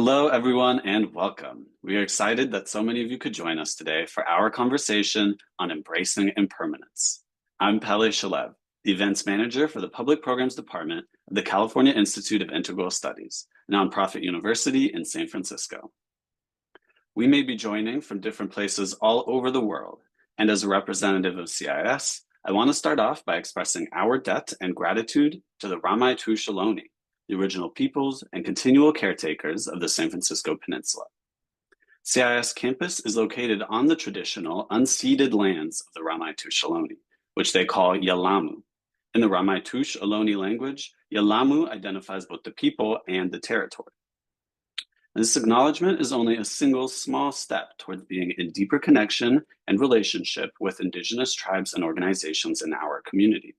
Hello, everyone, and welcome. We are excited that so many of you could join us today for our conversation on embracing impermanence. I'm Pele Shalev, the events manager for the Public Programs Department of the California Institute of Integral Studies, a nonprofit university in San Francisco. We may be joining from different places all over the world, and as a representative of CIIS, I want to start off by expressing our debt and gratitude to the Ramaytush Ohlone, the original peoples and continual caretakers of the San Francisco Peninsula. CIIS campus is located on the traditional unceded lands of the Ramaytush Ohlone, which they call Yelamu. In the Ramaytush Ohlone language, Yelamu identifies both the people and the territory. This acknowledgement is only a single small step towards being in deeper connection and relationship with Indigenous tribes and organizations in our community,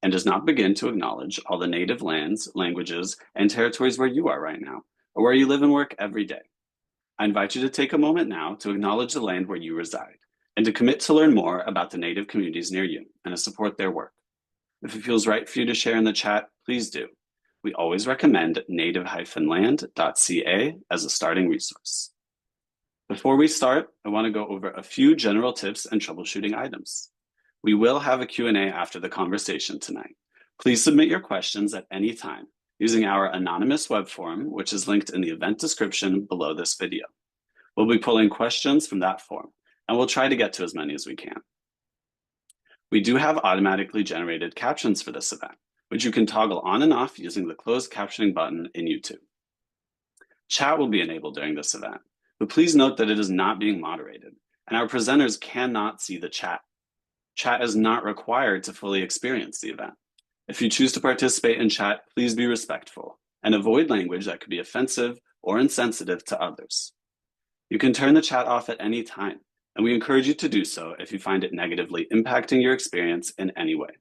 and does not begin to acknowledge all the native lands, languages, and territories where you are right now, or where you live and work every day. I invite you to take a moment now to acknowledge the land where you reside, and to commit to learn more about the native communities near you and to support their work. If it feels right for you to share in the chat, please do. We always recommend native-land.ca as a starting resource. Before we start, I want to go over a few general tips and troubleshooting items. We will have a Q&A after the conversation tonight. Please submit your questions at any time using our anonymous web form, which is linked in the event description below this video. We'll be pulling questions from that form, and we'll try to get to as many as we can. We do have automatically generated captions for this event, which you can toggle on and off using the closed captioning button in YouTube. Chat will be enabled during this event, but please note that it is not being moderated, and our presenters cannot see the chat. Chat is not required to fully experience the event. If you choose to participate in chat, please be respectful and avoid language that could be offensive or insensitive to others. You can turn the chat off at any time, and we encourage you to do so if you find it negatively impacting your experience in any way.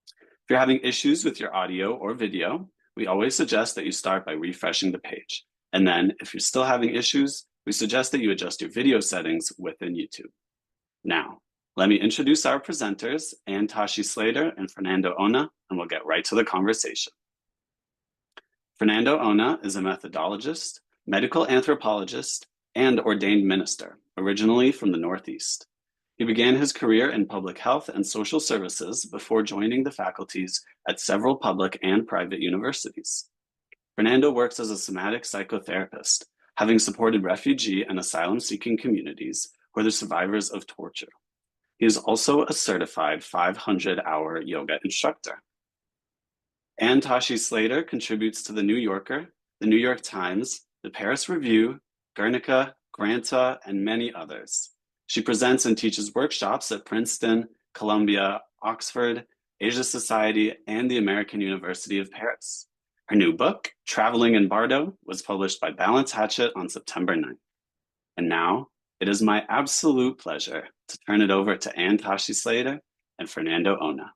If you're having issues with your audio or video, we always suggest that you start by refreshing the page. And then if you're still having issues, we suggest that you adjust your video settings within YouTube. Now, let me introduce our presenters, Ann Tashi Slater and Fernando Ona, and we'll get right to the conversation. Fernando Ona is a methodologist, medical anthropologist, and ordained minister, originally from the Northeast. He began his career in public health and social services before joining the faculties at several public and private universities. Fernando works as a somatic psychotherapist, having supported refugee and asylum-seeking communities who are the survivors of torture. He is also a certified 500-hour yoga instructor. Ann Tashi Slater contributes to The New Yorker, The New York Times, The Paris Review, Guernica, Granta, and many others. She presents and teaches workshops at Princeton, Columbia, Oxford, Asia Society, and the American University of Paris. Her new book, Traveling in Bardo, was published by Balance Hatchet on September 9th. And now, it is my absolute pleasure to turn it over to Ann Tashi Slater and Fernando Ona.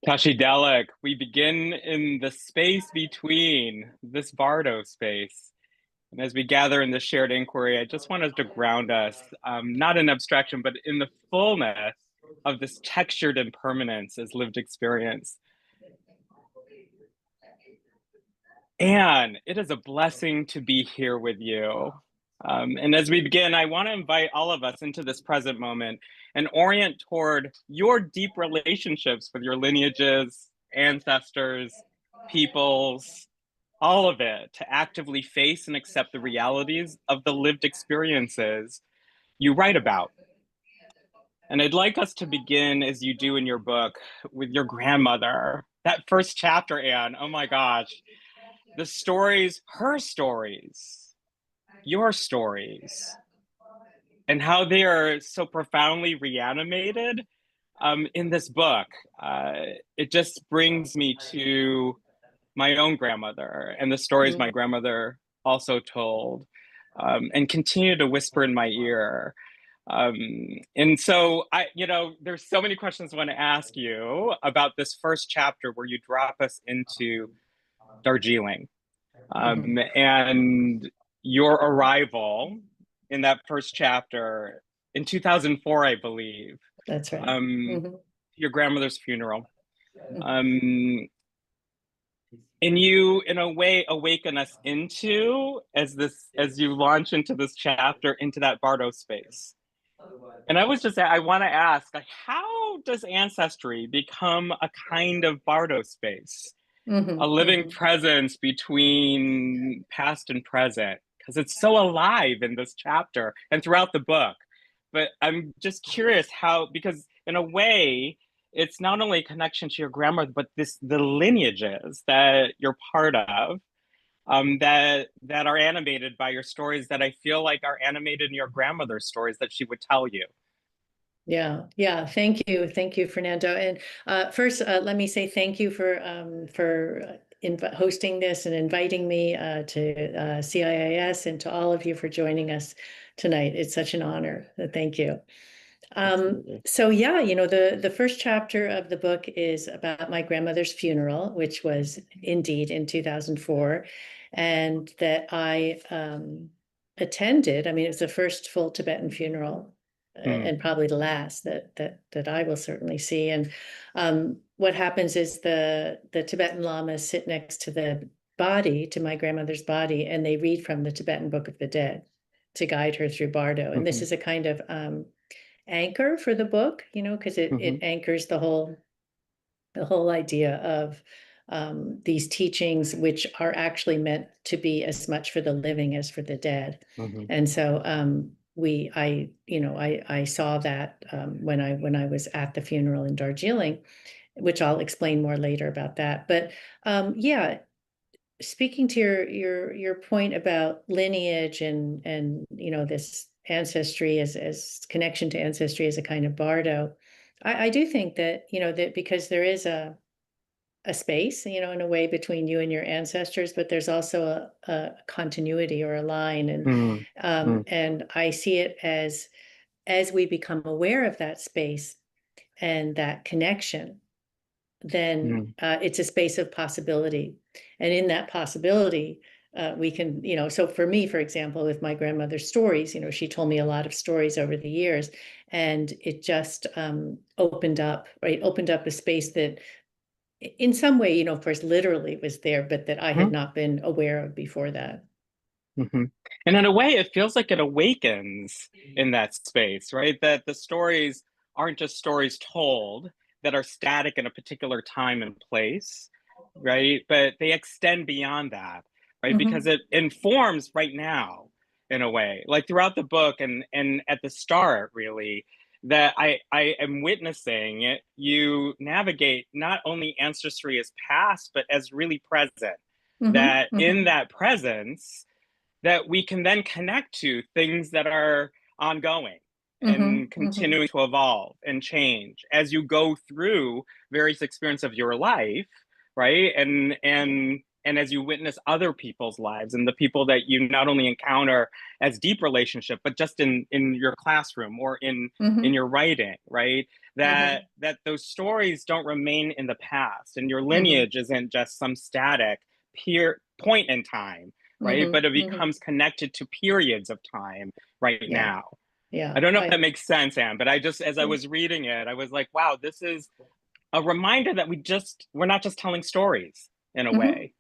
Tashi Dalek, we begin in the space between this bardo space. And as we gather in this shared inquiry, I just want us to ground us, not in abstraction, but in the fullness of this textured impermanence as lived experience. Anne, it is a blessing to be here with you. And as we begin, I want to invite all of us into this present moment and orient toward your deep relationships with your lineages, ancestors, peoples, all of it, to actively face and accept the realities of the lived experiences you write about. And I'd like us to begin, as you do in your book, with your grandmother. That first chapter, Anne, oh my gosh. The stories, her stories, your stories, and how they are so profoundly reanimated in this book. It just brings me to my own grandmother and the stories my grandmother also told, and continue to whisper in my ear. And so there's so many questions I want to ask you about this first chapter where you drop us into Darjeeling, and your arrival in that first chapter in 2004, I believe. That's right. Your grandmother's funeral. Mhm. And you, in a way, awaken us into, as you launch into this chapter, into that bardo space. And I want to ask, like, how does ancestry become a kind of bardo space, a living presence between past and present? Because it's so alive in this chapter and throughout the book. But I'm just curious how, because in a way, it's not only a connection to your grandmother, but the lineages that you're part of, that are animated by your stories, that I feel like are animated in your grandmother's stories that she would tell you. Yeah. Thank you, Fernando. And first, let me say thank you for hosting this and inviting me to CIIS, and to all of you for joining us tonight. It's such an honor. Thank you. So yeah, the first chapter of the book is about my grandmother's funeral, which was indeed in 2004, and that I attended. I mean, it was the first full Tibetan funeral, and probably the last that I will certainly see. And what happens is the Tibetan lamas sit next to the body, to my grandmother's body, and they read from the Tibetan Book of the Dead to guide her through bardo. And this is a kind of anchor for the book, because it anchors the whole idea of these teachings, which are actually meant to be as much for the living as for the dead. And so I saw that when I was at the funeral in Darjeeling, which I'll explain more later about that. But yeah, speaking to your point about lineage and this ancestry as connection to ancestry as a kind of bardo, I do think that that because there is a space, in a way, between you and your ancestors, but there's also a continuity or a line, and I see it as we become aware of that space and that connection, then it's a space of possibility. And in that possibility, we can, so for me, for example, with my grandmother's stories, she told me a lot of stories over the years, and it just opened up a space that in some way, of course, literally was there, but that I had not been aware of before that. And in a way, it feels like it awakens in that space, right? That the stories aren't just stories told that are static in a particular time and place, right? But they extend beyond that, right? Because it informs right now, in a way, like throughout the book and at the start, really, that I am witnessing you navigate not only ancestry as past, but as really present. That in that presence, that we can then connect to things that are ongoing and continuing to evolve and change as you go through various experiences of your life, right? And as you witness other people's lives and the people that you not only encounter as deep relationship, but just in your classroom or in your writing, right? That those stories don't remain in the past, and your lineage isn't just some static point in time, right? But it becomes connected to periods of time right now. Yeah. I don't know if that makes sense, Anne, but as I was reading it, I was like, wow, this is a reminder that we're not just telling stories in a way.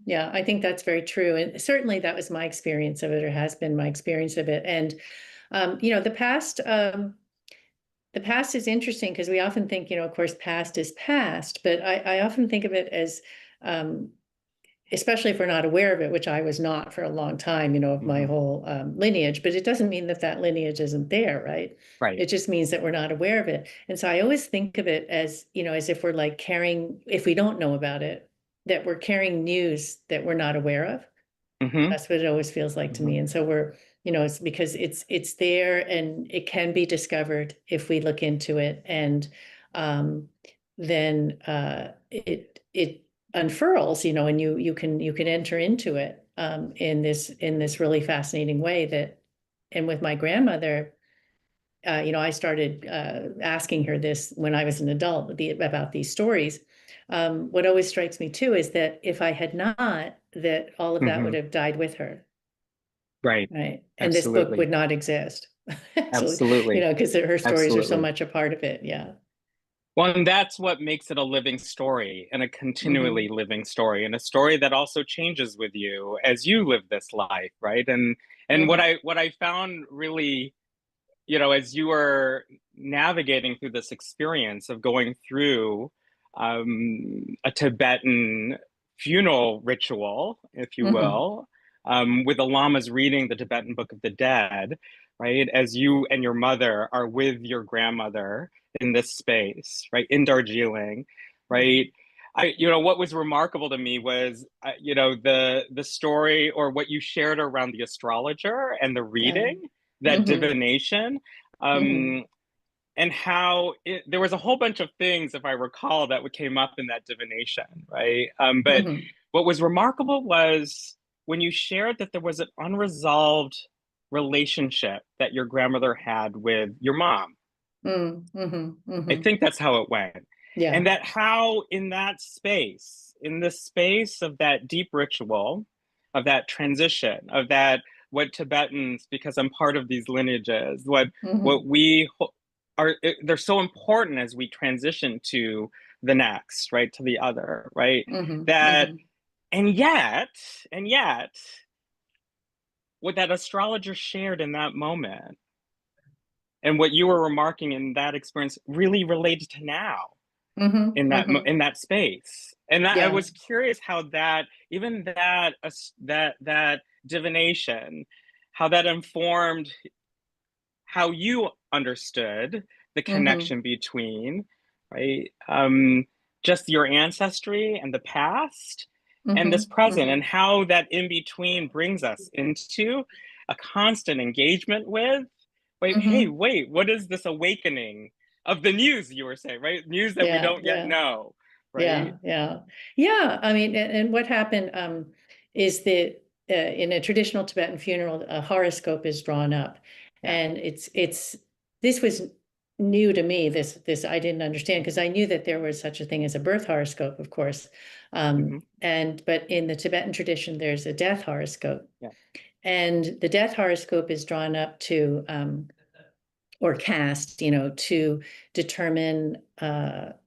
Yeah, I think that's very true. And certainly that was my experience of it, or has been my experience of it. And, the past is interesting because we often think, of course, past is past, but I often think of it as, especially if we're not aware of it, which I was not for a long time, of my whole lineage, but it doesn't mean that lineage isn't there, right? Right. It just means that we're not aware of it. And so I always think of it as, as if we're like carrying, if we don't know about it, that we're carrying news that we're not aware of. That's what it always feels like to me. And so we're, it's because it's there, and it can be discovered if we look into it. And then it unfurls, and you can enter into it in this really fascinating way. And with my grandmother, I started asking her this when I was an adult about these stories. What always strikes me too is that if I had not, that all of that would have died with her. Right. Right. And Absolutely. this book would not exist. So, Absolutely. because her stories are so Absolutely. much a part of it. Yeah. Well, and that's what makes it a living story and a continually living story, and a story that also changes with you as you live this life, right? And Mm-hmm. what I found really, as you were navigating through this experience of going through a Tibetan funeral ritual, if you Mm-hmm. will, with the lamas reading the Tibetan Book of the Dead, right? As you and your mother are with your grandmother in this space, right, in Darjeeling, right? What was remarkable to me was, the story or what you shared around the astrologer and the Yeah. reading, that Mm-hmm. divination, Mm-hmm. and how there was a whole bunch of things, if I recall, that came up in that divination, right? But Mm-hmm. what was remarkable was when you shared that there was an unresolved relationship that your grandmother had with your mom. Mm-hmm. I Mm-hmm. think that's how it went. And Yeah. that how in that space, in the space of that deep ritual, of that transition, of that, what Tibetans, because I'm part of these lineages, Mm-hmm. what we are, they're so important as we transition to the next, right, to the other, right? Mm-hmm. That, Mm-hmm. and yet, what that astrologer shared in that moment, and what you were remarking in that experience really related to now Mm-hmm. Mm-hmm. in that space. And that I Yeah. was curious how that, even that that divination, how that informed how you understood the Mm-hmm. connection between, right, just your ancestry and the past and Mm-hmm. this present, Mm-hmm. and how that in between brings us into a constant engagement with, wait, hey, Mm-hmm. wait, what is this awakening of the news, you were saying, right? News that we Yeah. don't yet Yeah. know, right? Yeah. Yeah. Yeah. I mean, and what happened is that in a traditional Tibetan funeral, a horoscope is drawn up, Yeah. and it's this was new to me. This I didn't understand because I knew that there was such a thing as a birth horoscope, of course, Mm-hmm. and but in the Tibetan tradition, there's a death horoscope, Yeah. and the death horoscope is drawn up to or cast, to determine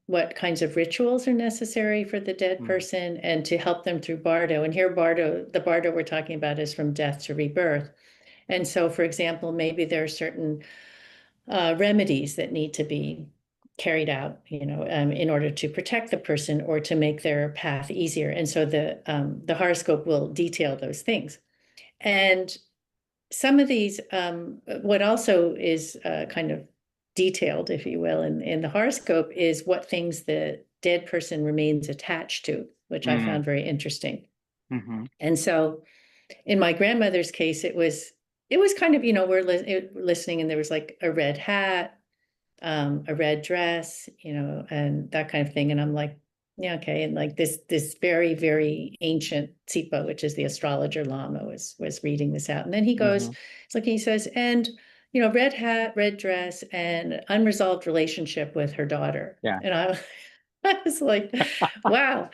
what kinds of rituals are necessary for the dead Mm. person and to help them through bardo. And here, the bardo we're talking about is from death to rebirth. And so, for example, maybe there are certain remedies that need to be carried out, in order to protect the person or to make their path easier. And so the horoscope will detail those things. And some of these, what also is kind of detailed, if you will, in the horoscope is what things the dead person remains attached to, which I Mm. found very interesting. Mm-hmm. And so in my grandmother's case, it was kind of, we're listening and there was like a red hat, a red dress, and that kind of thing. And I'm like, yeah, okay. And like this very, very ancient Tsipa, which is the astrologer Lama, was reading this out. And then he goes, Mm-hmm. it's like he says, and red hat, red dress, and unresolved relationship with her daughter. Yeah. And I was like, wow,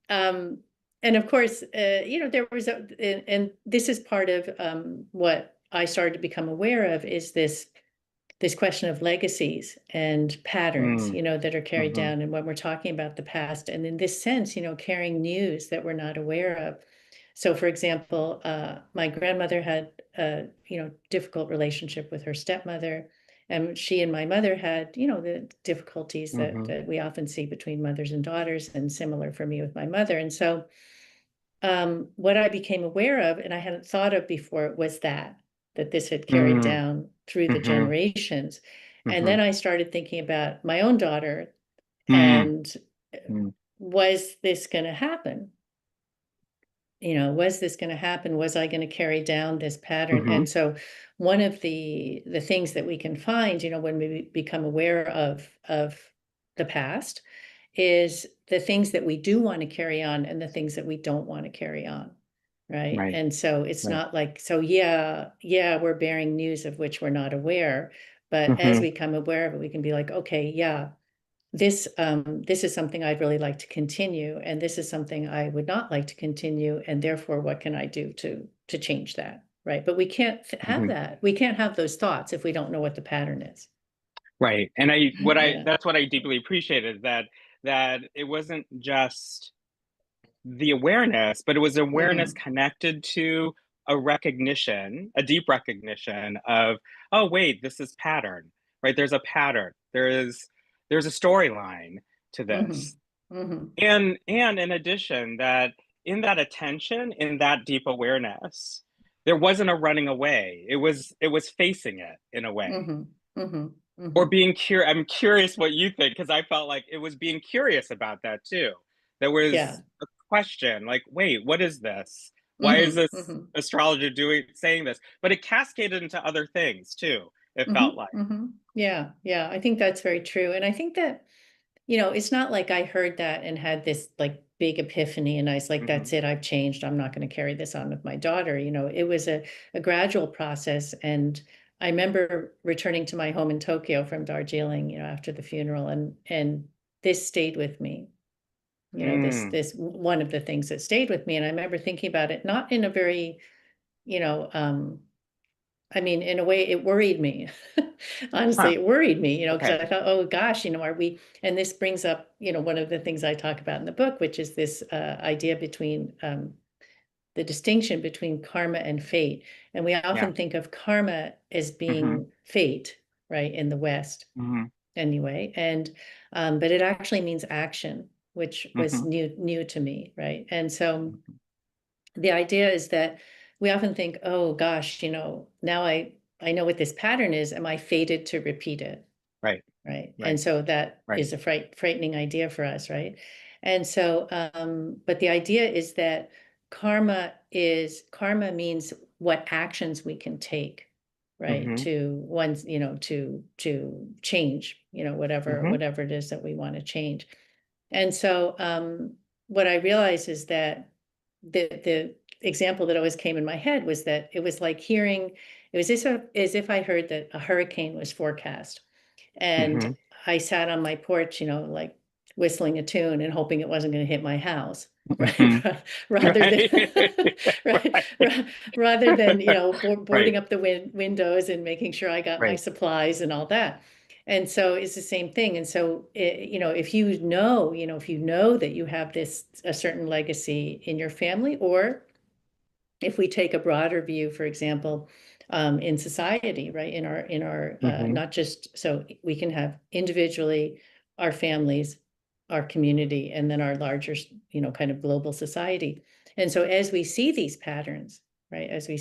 um, and of course, there was and this is part of what I started to become aware of is this question of legacies and patterns, Mm. that are carried Mm-hmm. down. And when we're talking about the past, and in this sense, carrying news that we're not aware of. So, for example, my grandmother had a difficult relationship with her stepmother, and she and my mother had the difficulties that, Mm-hmm. that we often see between mothers and daughters, and similar for me with my mother. And so, what I became aware of, and I hadn't thought of before, was that this had carried Mm. down through the Mm-hmm. generations. And Mm-hmm. then I started thinking about my own daughter, Mm. and Mm. was this going to happen? Was this going to happen? Was I going to carry down this pattern? Mm-hmm. And so one of the things that we can find, when we become aware of the past, is the things that we do want to carry on and the things that we don't want to carry on. Right. Right. And so it's Right. not like, so yeah, we're bearing news of which we're not aware. But as Mm-hmm. we become aware of it, we can be like, okay, yeah, this is something I'd really like to continue, and this is something I would not like to continue, and therefore, what can I do to change that? right? But we can't have that. We can't have those thoughts if we don't know what the pattern is. Right. And Yeah. that's what I deeply appreciated, that it wasn't just the awareness, but it was awareness connected to a recognition, a deep recognition of, oh, wait, this is pattern, right? There's a pattern. There's a storyline to this. And in addition, that in that attention, in that deep awareness, there wasn't a running away. It was facing it in a way. Or being curious. I'm curious what you think, because I felt like it was being curious about that too. There was a question like, wait, what is this? Why is this astrologer saying this? But it cascaded into other things too, it felt like. Yeah, I think that's very true. And I think that, it's not like I heard that and had this like big epiphany and I was like, that's it, I've changed. I'm not going to carry this on with my daughter. It was a gradual process. And I remember returning to my home in Tokyo from Darjeeling, after the funeral, and this stayed with me. This one of the things that stayed with me. And I remember thinking about it, not in a very, I mean, in a way, it worried me. Honestly, it worried me, because I thought, oh gosh, are we? And this brings up, one of the things I talk about in the book, which is this idea between the distinction between karma and fate. And we often think of karma as being fate, right, in the West, anyway. And but it actually means action, which was new to me, right? And so the idea is that we often think, oh gosh, now I know what this pattern is. Am I fated to repeat it? Right. And so that is a frightening idea for us, right? And so, but the idea is that karma means what actions we can take, right? To one's, to change, whatever it is that we want to change. And so, what I realized is that the example that always came in my head was that it was like hearing, it was as if I heard that a hurricane was forecast. And I sat on my porch, like whistling a tune and hoping it wasn't going to hit my house, right? rather than, boarding up the windows and making sure I got my supplies and all that. And so it's the same thing. And so, if you know that you have a certain legacy in your family, or if we take a broader view, for example, in society, right, in our not just, so we can have individually our families, our community, and then our larger, kind of global society. And so as we see these patterns, right, we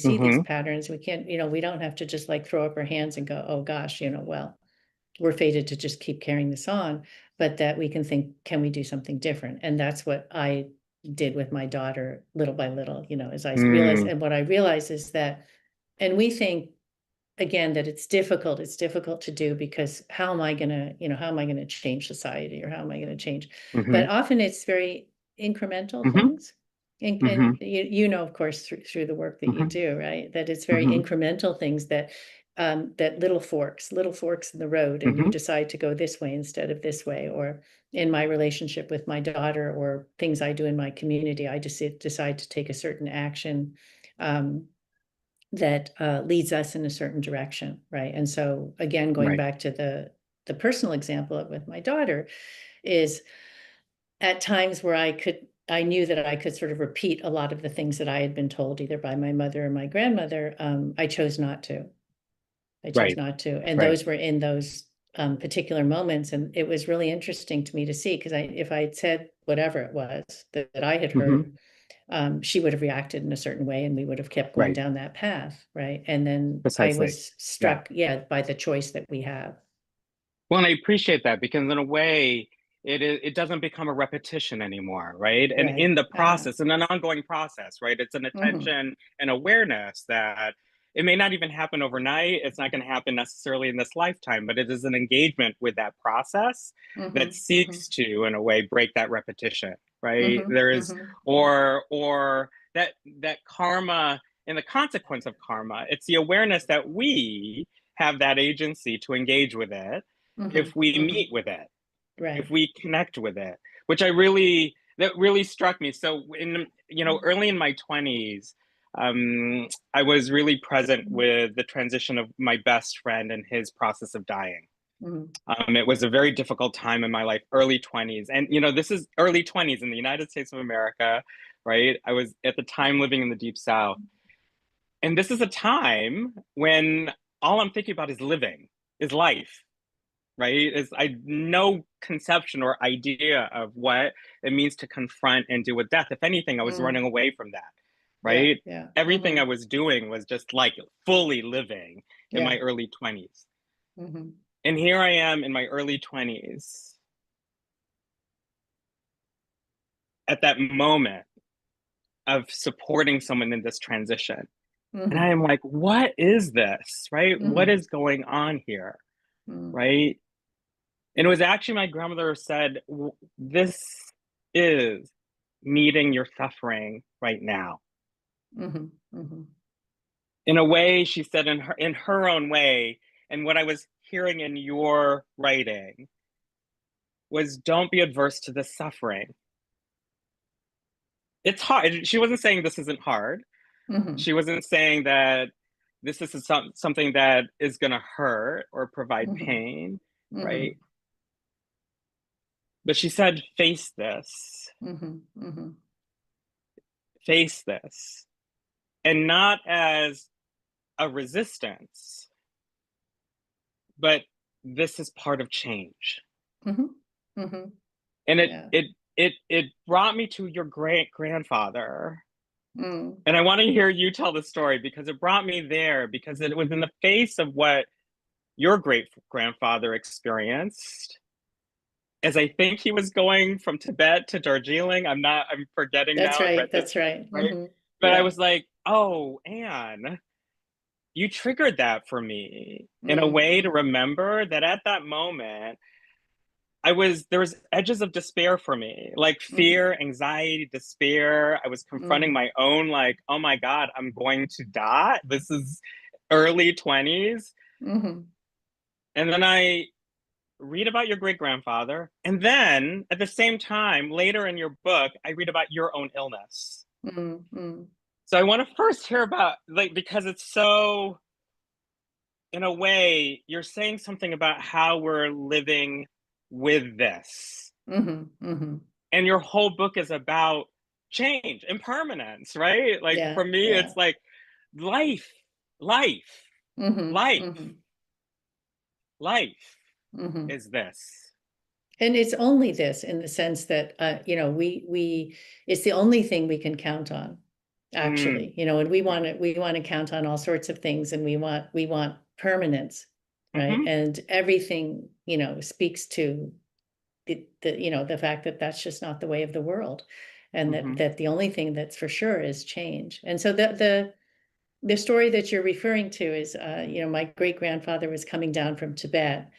can't, we don't have to just like throw up our hands and go, oh gosh, well, we're fated to just keep carrying this on, but that we can think, can we do something different? And that's what I did with my daughter, little by little, as I realized. And what I realized is that, and we think, again, that it's difficult to do, because how am I going to change society, or how am I going to change? But often it's very incremental things. And of course, through the work that you do, right, that it's very incremental things that little forks in the road, and you decide to go this way instead of this way. Or in my relationship with my daughter, or things I do in my community, I just decide to take a certain action that leads us in a certain direction, right? And so again, going back to the personal example with my daughter, is at times where I knew that I could sort of repeat a lot of the things that I had been told either by my mother or my grandmother. I chose not to. And those were in those particular moments. And it was really interesting to me to see, because if I had said whatever it was that I had heard, she would have reacted in a certain way, and we would have kept going down that path, right? And then I was struck, by the choice that we have. Well, and I appreciate that, because in a way, it doesn't become a repetition anymore, right? And in the process, in an ongoing process, right? It's an attention and awareness that it may not even happen overnight. It's not going to happen necessarily in this lifetime, but it is an engagement with that process that seeks to, in a way, break that repetition, right? There is, or that karma, and the consequence of karma, it's the awareness that we have that agency to engage with it if we meet with it, if we connect with it, which that really struck me. So early in my 20s, I was really present with the transition of my best friend and his process of dying. It was a very difficult time in my life, early 20s. And, you know, this is early 20s in the United States of America, right? I was at the time living in the Deep South. And this is a time when all I'm thinking about is living, is life, right? Is I no conception or idea of what it means to confront and deal with death. If anything, I was running away from that, right? Everything I was doing was just like fully living in my early 20s. And here I am in my early 20s at that moment of supporting someone in this transition. And I am like, what is this, right? What is going on here, right? And it was actually my grandmother said, this is meeting your suffering right now. In a way, she said in her own way, and what I was hearing in your writing was, don't be adverse to the suffering. It's hard. She wasn't saying this isn't hard. She wasn't saying that this is something that is going to hurt or provide pain, right? But she said, face this. Face this. And not as a resistance, but this is part of change. And it brought me to your great-grandfather. And I want to hear you tell the story, because it brought me there, because it was in the face of what your great-grandfather experienced, as I think he was going from Tibet to Darjeeling. I'm forgetting now. That's right. But I was like, oh, Anne, you triggered that for me in a way to remember that at that moment, there was edges of despair for me, like fear, anxiety, despair. I was confronting my own, like, oh my God, I'm going to die. This is early 20s. And then I read about your great-grandfather. And then at the same time, later in your book, I read about your own illness. So I want to first hear about, like, because it's so, in a way, you're saying something about how we're living with this. And your whole book is about change, impermanence, right? Like, for me, it's like life is this. And it's only this, in the sense that, you know, it's the only thing we can count on, actually, you know, and we want to count on all sorts of things, and we want permanence, right? And everything, you know, speaks to the you know, the fact that that's just not the way of the world, and that the only thing that's for sure is change. And so the story that you're referring to is, you know, my great-grandfather was coming down from Tibet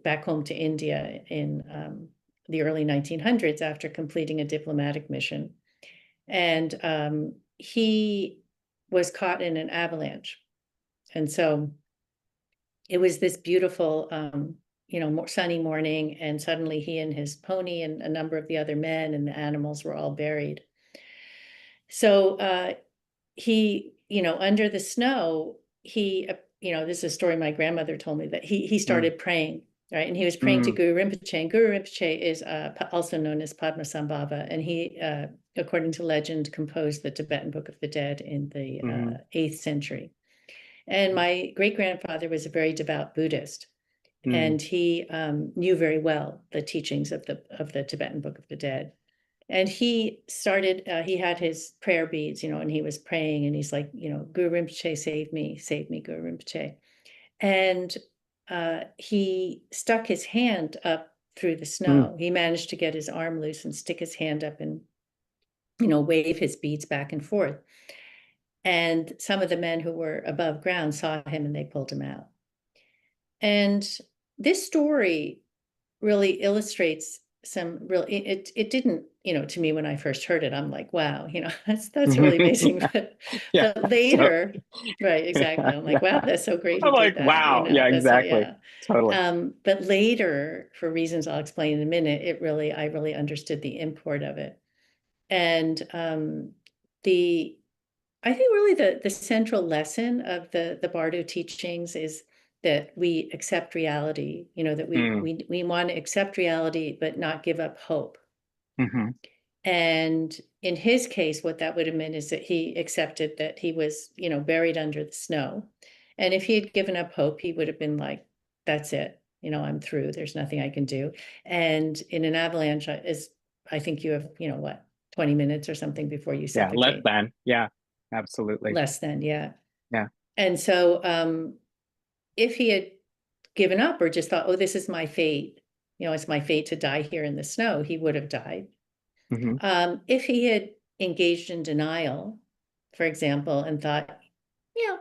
back home to India in the early 1900s after completing a diplomatic mission. And he was caught in an avalanche. And so it was this beautiful, you know, sunny morning, and suddenly he and his pony and a number of the other men and the animals were all buried. So he, you know, under the snow, he, you know, this is a story my grandmother told me, that he started praying, right? And he was praying to Guru Rinpoche. And Guru Rinpoche is also known as Padmasambhava. And he, according to legend, composed the Tibetan Book of the Dead in the 8th century. And my great-grandfather was a very devout Buddhist. And he knew very well the teachings of the Tibetan Book of the Dead. And he started, he had his prayer beads, you know, and he was praying, and he's like, you know, Guru Rinpoche, save me, Guru Rinpoche. And he stuck his hand up through the snow. He managed to get his arm loose and stick his hand up and, you know, wave his beads back and forth. And some of the men who were above ground saw him, and they pulled him out. And this story really illustrates some real, it didn't, you know, to me, when I first heard it, I'm like, wow, you know, that's really amazing. But later, right, exactly. I'm like, wow, that's so great. I'm like, that, wow, you know, exactly. Totally. But later, for reasons I'll explain in a minute, I really understood the import of it. And I think really the central lesson of the Bardo teachings is that we accept reality, that we want to accept reality, but not give up hope. Mm-hmm. And in his case, what that would have meant is that he accepted that he was, buried under the snow. And if he had given up hope, he would have been like, that's it. I'm through. There's nothing I can do. And in an avalanche, I think you have, 20 minutes or something before you Yeah, suffocate. less than. Yeah, absolutely. Less than, yeah. Yeah. And so if he had given up or just thought, oh, this is my fate, it's my fate to die here in the snow, he would have died. Mm-hmm. If he had engaged in denial, for example, and thought, yeah,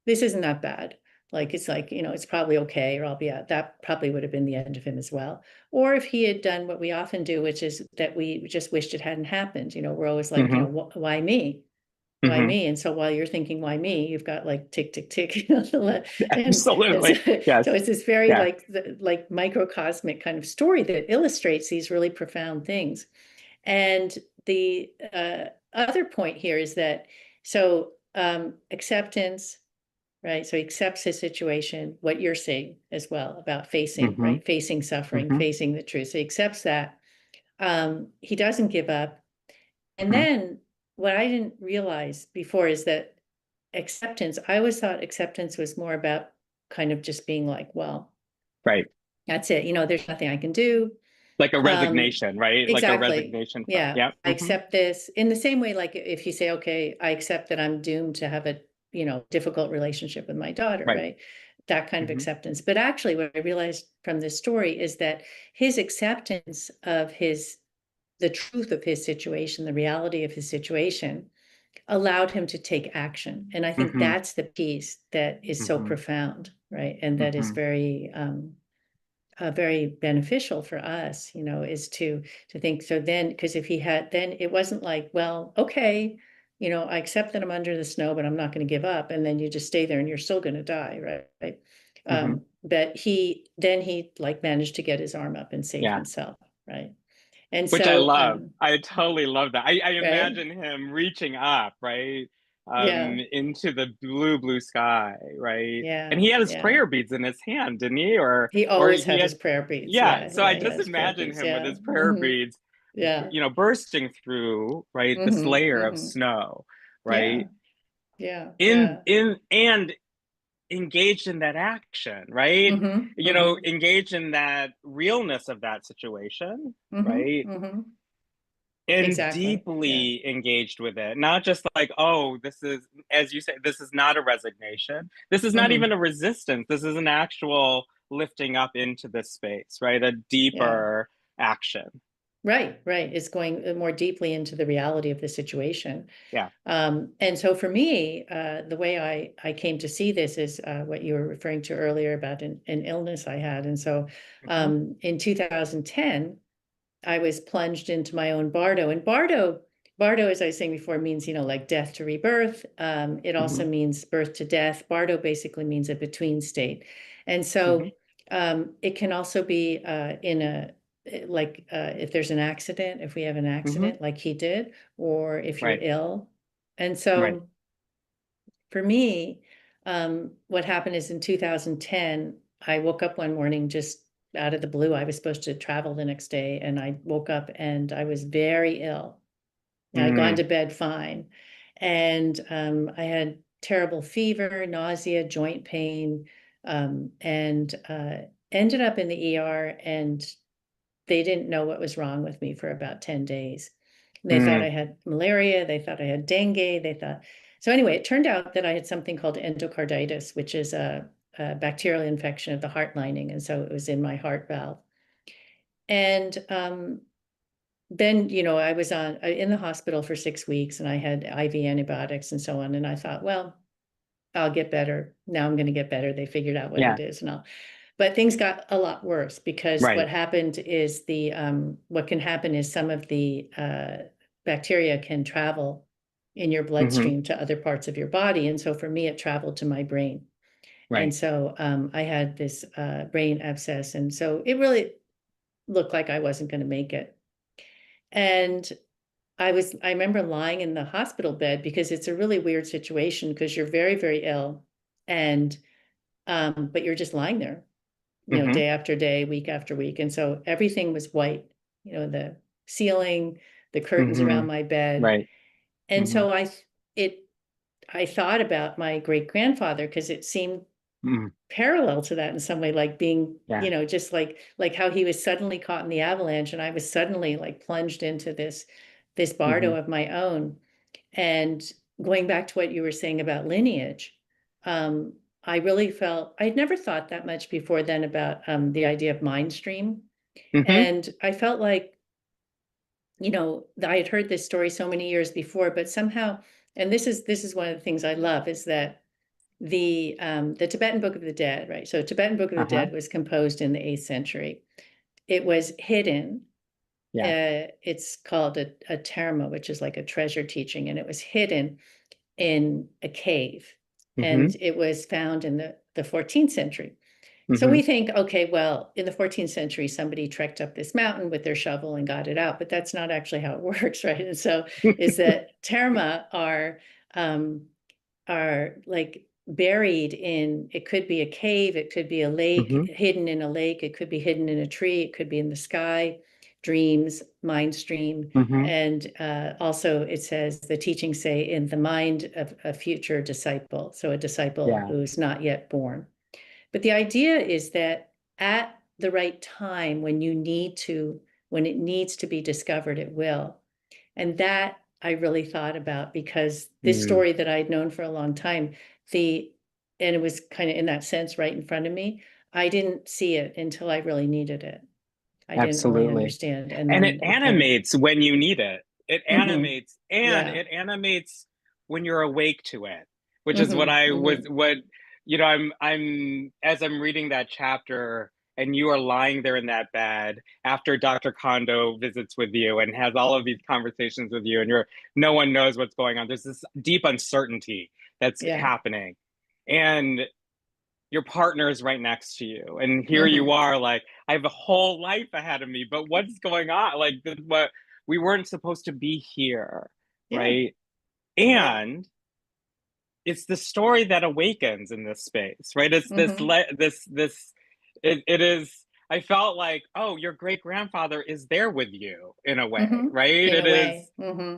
this isn't that bad. Like, it's probably okay, or I'll be out, that probably would have been the end of him as well. Or if he had done what we often do, which is that we just wished it hadn't happened. We're always like, Mm-hmm. why me? Why Mm-hmm. me? And so while you're thinking, why me? You've got like tick, tick, tick. Absolutely. Yes. So it's this very like microcosmic kind of story that illustrates these really profound things. And the other point here is that, acceptance, right? So he accepts his situation, what you're saying as well about facing, Mm-hmm. right? Facing suffering, facing the truth. So he accepts that. He doesn't give up. And then what I didn't realize before is that acceptance, I always thought acceptance was more about kind of just being like, well, right. That's it. There's nothing I can do. Like a resignation, right? Exactly. Like a resignation. Yeah. Yeah. I accept this in the same way, like if you say, okay, I accept that I'm doomed to have a, difficult relationship with my daughter, right? That kind of acceptance. But actually what I realized from this story is that his acceptance of the truth of his situation, the reality of his situation, allowed him to take action. And I think that's the piece that is so profound, right? And that is very beneficial for us, is to think. So then, because if he had, then it wasn't like, well, okay, I accept that I'm under the snow, but I'm not going to give up. And then you just stay there and you're still going to die, right? But he like managed to get his arm up and save himself, right? And which so I love. I totally love that. I right? imagine him reaching up, right? Yeah. Into the blue sky, right? Yeah. And he had his Yeah. prayer beads in his hand, didn't he? Or He or always he had had, his prayer beads. yeah. So I He just had his prayer imagine beads. him with Yeah. his prayer beads, Yeah. bursting through, right, this layer of snow, right? Yeah. And engaged in that action, right? Engaged in that realness of that situation, right? And Exactly. deeply engaged with it, not just like, oh, this is, as you say, this is not a resignation, this is not even a resistance, this is an actual lifting up into this space, right? A deeper action. Right. It's going more deeply into the reality of the situation. Yeah. And so for me, the way I came to see this is what you were referring to earlier about an illness I had. And so in 2010, I was plunged into my own bardo. And bardo, as I was saying before, means, like death to rebirth. It also means birth to death. Bardo basically means a between state. And so it can also be in a, like if there's an accident, if we have an accident like he did, or if you're ill. And so for me, what happened is in 2010, I woke up one morning just out of the blue. I was supposed to travel the next day, and I woke up and I was very ill. I'd gone to bed fine. And I had terrible fever, nausea, joint pain, and ended up in the ER, and they didn't know what was wrong with me for about 10 days. They thought I had malaria. They thought I had dengue. So anyway, it turned out that I had something called endocarditis, which is a bacterial infection of the heart lining. And so it was in my heart valve. And then, I was in the hospital for 6 weeks, and I had IV antibiotics and so on. And I thought, well, I'll get better. Now I'm going to get better. They figured out what it is and all. But things got a lot worse because what happened is what can happen is some of the bacteria can travel in your bloodstream to other parts of your body. And so for me, it traveled to my brain. And so I had this brain abscess. And so it really looked like I wasn't going to make it. And I remember lying in the hospital bed, because it's a really weird situation, because you're very, very ill, and but you're just lying there, day after day, week after week. And so everything was white, the ceiling, the curtains around my bed. Right. And so I thought about my great grandfather, because it seemed parallel to that in some way, like being, just like how he was suddenly caught in the avalanche, and I was suddenly like plunged into this bardo of my own. And going back to what you were saying about lineage, I really felt, I'd never thought that much before then about the idea of mind stream. And I felt like, I had heard this story so many years before, but somehow, and this is one of the things I love, is that the Tibetan Book of the Dead, right? So Tibetan Book of the Dead was composed in the 8th century. It was hidden. It's called a terma, which is like a treasure teaching, and it was hidden in a cave, and it was found in the 14th century. So we think, okay, well, in the 14th century, somebody trekked up this mountain with their shovel and got it out, but that's not actually how it works, right? And so is that terma are like buried in, it could be a cave, it could be a lake, hidden in a lake, it could be hidden in a tree, it could be in the sky, dreams, mind stream. And also it says, the teachings say, in the mind of a future disciple. So a disciple who's not yet born. But the idea is that at the right time, when it needs to be discovered, it will. And that I really thought about, because this story that I'd known for a long time, and it was kind of in that sense right in front of me, I didn't see it until I really needed it. I didn't really understand. And then it animates when you need it. It animates, and it animates when you're awake to it, which is what I'm as I'm reading that chapter, and you are lying there in that bed after Dr. Kondo visits with you and has all of these conversations with you, and no one knows what's going on. There's this deep uncertainty that's happening, and your partner is right next to you, and here you are, like, I have a whole life ahead of me, but what's going on? Like, what, we weren't supposed to be here, right? And it's the story that awakens in this space, right? It's it is, I felt like, oh, your great grandfather is there with you in a way, right?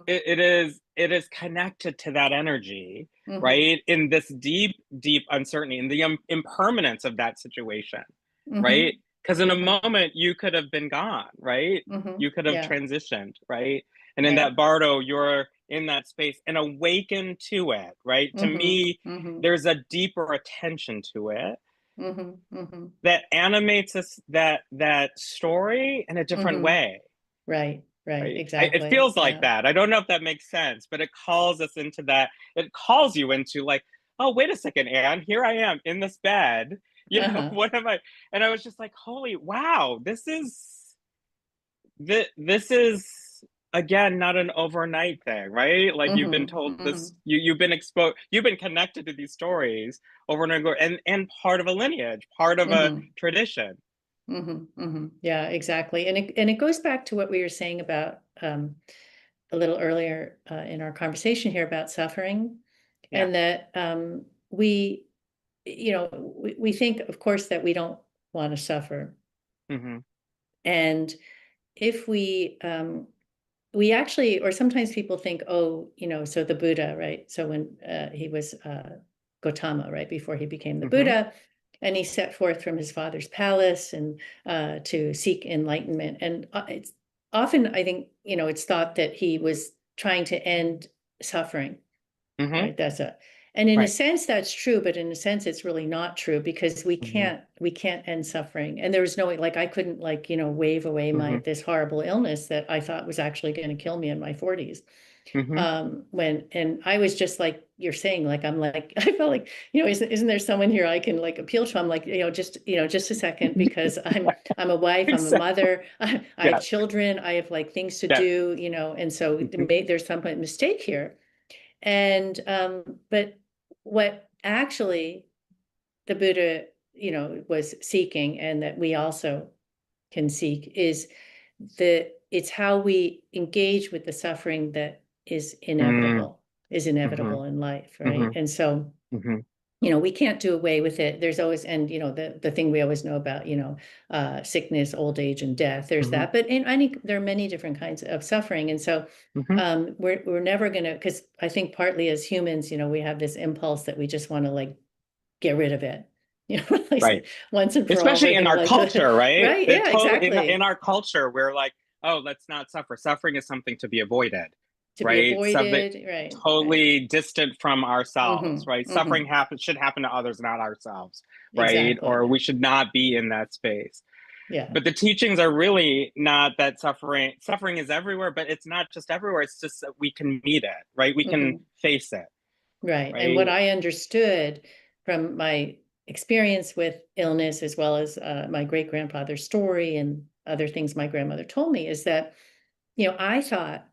It is connected to that energy, right? In this deep, deep uncertainty, in the impermanence of that situation, right? Because in a moment you could have been gone, right? You could have transitioned, right? And in that bardo, you're in that space and awaken to it, right? To me, there's a deeper attention to it that animates us, that story in a different way. Right, exactly. It feels like that. I don't know if that makes sense, but it calls us into that. It calls you into, like, oh, wait a second, Anne, here I am in this bed. What am I? And I was just like, holy wow, this is again, not an overnight thing, right? Like, you've been told this, you've been exposed, you've been connected to these stories over and over, and part of a lineage, part of a tradition. Yeah, exactly. And it goes back to what we were saying about a little earlier in our conversation here about suffering, and that we think, of course, that we don't want to suffer. And if we actually, or sometimes people think, oh, so the Buddha, right? So when he was Gautama, right, before he became the Buddha, and he set forth from his father's palace and to seek enlightenment. And it's often, I think, it's thought that he was trying to end suffering, right? And in a sense, that's true, but in a sense, it's really not true, because we can't end suffering. And there was no way, like, I couldn't, like, wave away this horrible illness that I thought was actually going to kill me in my 40s. And I was just like you're saying, like, I'm like, I felt like, isn't there someone here I can, like, appeal to? I'm like, just a second, because I'm a wife, I'm a mother, I have children, I have, like, things to do, and so there's some mistake here. And but what actually the Buddha, was seeking, and that we also can seek, is the it's how we engage with the suffering that is inevitable, in life, right? And so, we can't do away with it. There's always, and the thing we always know about, sickness, old age, and death. There's that, but I think there are many different kinds of suffering, and so we're never gonna, because I think partly as humans, we have this impulse that we just want to like get rid of it, like right. once and for Especially all. in our culture, right? Right? Yeah, exactly. In our culture, we're like, oh, let's not suffer. Suffering is something to be avoided. To right? be avoided, Something right? totally distant from ourselves, right? Suffering should happen to others, not ourselves, right? Exactly. Or we should not be in that space. Yeah. But the teachings are really not that suffering is everywhere, but it's not just everywhere. It's just that we can meet it, right? We can face it. Right. And what I understood from my experience with illness, as well as my great-grandfather's story and other things my grandmother told me, is that, I thought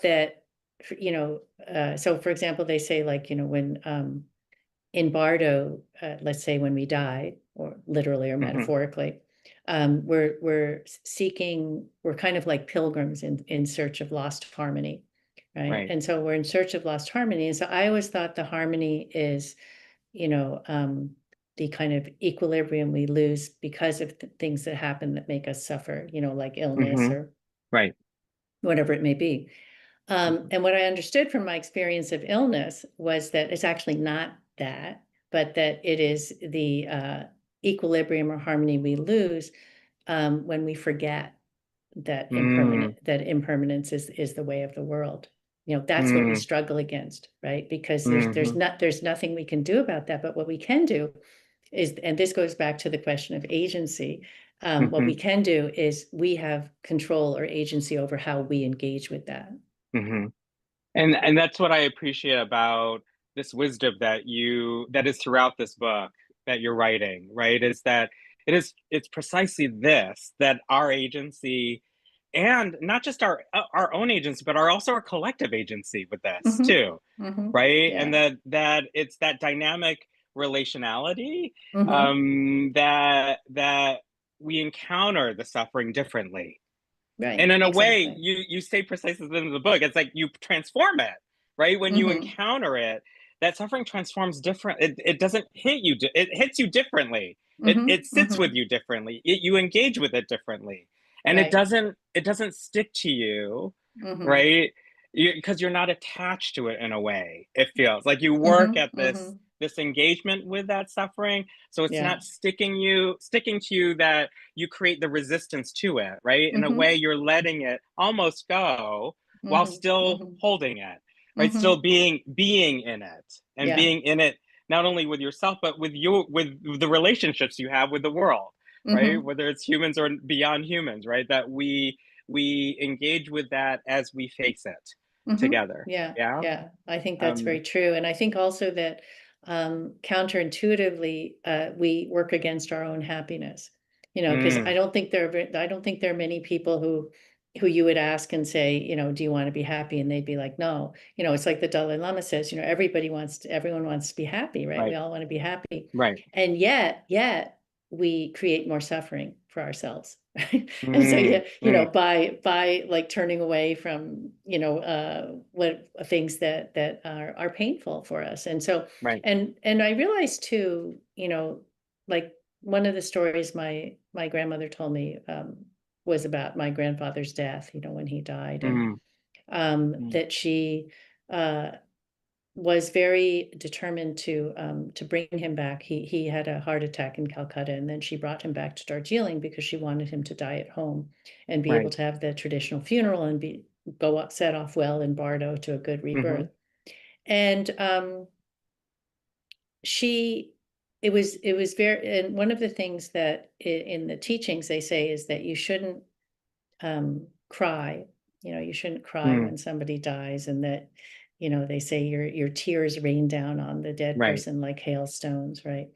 that, so for example, they say, like, when in bardo, let's say when we die, or literally or metaphorically, we're kind of like pilgrims in search of lost harmony, right? And so we're in search of lost harmony. And so I always thought the harmony is, the kind of equilibrium we lose because of things that happen that make us suffer, like illness or whatever it may be. And what I understood from my experience of illness was that it's actually not that, but that it is the equilibrium or harmony we lose when we forget that impermanence is the way of the world. That's what we struggle against, right? Because there's nothing we can do about that. But what we can do is, and this goes back to the question of agency, what we can do is we have control or agency over how we engage with that. And that's what I appreciate about this wisdom that is throughout this book that you're writing, right? Is that it's precisely this, that our agency, and not just our own agency, but also our collective agency with this too, right? Yeah. And that it's that dynamic relationality that we encounter the suffering differently. Right. And in a way, you say precisely at the end of the book, it's like you transform it, right? When you encounter it, that suffering transforms different. It doesn't hit you. It hits you differently. It sits with you differently. You engage with it differently, and it doesn't stick to you, right? Because you're not attached to it in a way. It feels like you work at this engagement with that suffering, so it's not sticking to you, that you create the resistance to it, right? In a way, you're letting it almost go while still holding it, right? Still being in it, and being in it not only with yourself, but with the relationships you have with the world, right? Whether it's humans or beyond humans, right? That we engage with that as we face it together. Yeah. I think that's very true. And I think also that counterintuitively, we work against our own happiness, because I don't think there are many people who you would ask and say, do you want to be happy? And they'd be like, no. It's like the Dalai Lama says, everyone wants to be happy, right? We all want to be happy. Right. And yet we create more suffering for ourselves. And so, by like turning away from, what things that are painful for us. And so, and I realized too, like one of the stories my grandmother told me, was about my grandfather's death, when he died, and that she, was very determined to bring him back. He had a heart attack in Calcutta, and then she brought him back to Darjeeling because she wanted him to die at home and be able to have the traditional funeral and set off well in bardo to a good rebirth. And it was very, and one of the things that in the teachings they say is that you shouldn't cry. You shouldn't cry when somebody dies, and that they say your tears rain down on the dead person like hailstones, right?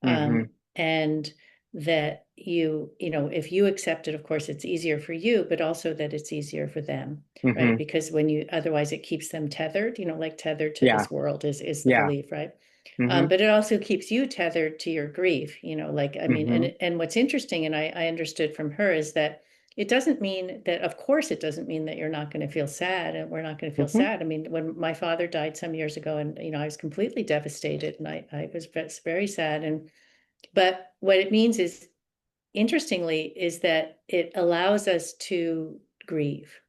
And that if you accept it, of course, it's easier for you, but also that it's easier for them, right? Because otherwise it keeps them tethered, like tethered to this world is the belief, right? But it also keeps you tethered to your grief, and what's interesting, and I understood from her, is that it doesn't mean that, of course, it doesn't mean that you're not going to feel sad, and we're not going to feel Mm-hmm. sad. I mean, when my father died some years ago, and I was completely devastated, and I was very sad. But what it means is, interestingly, is that it allows us to grieve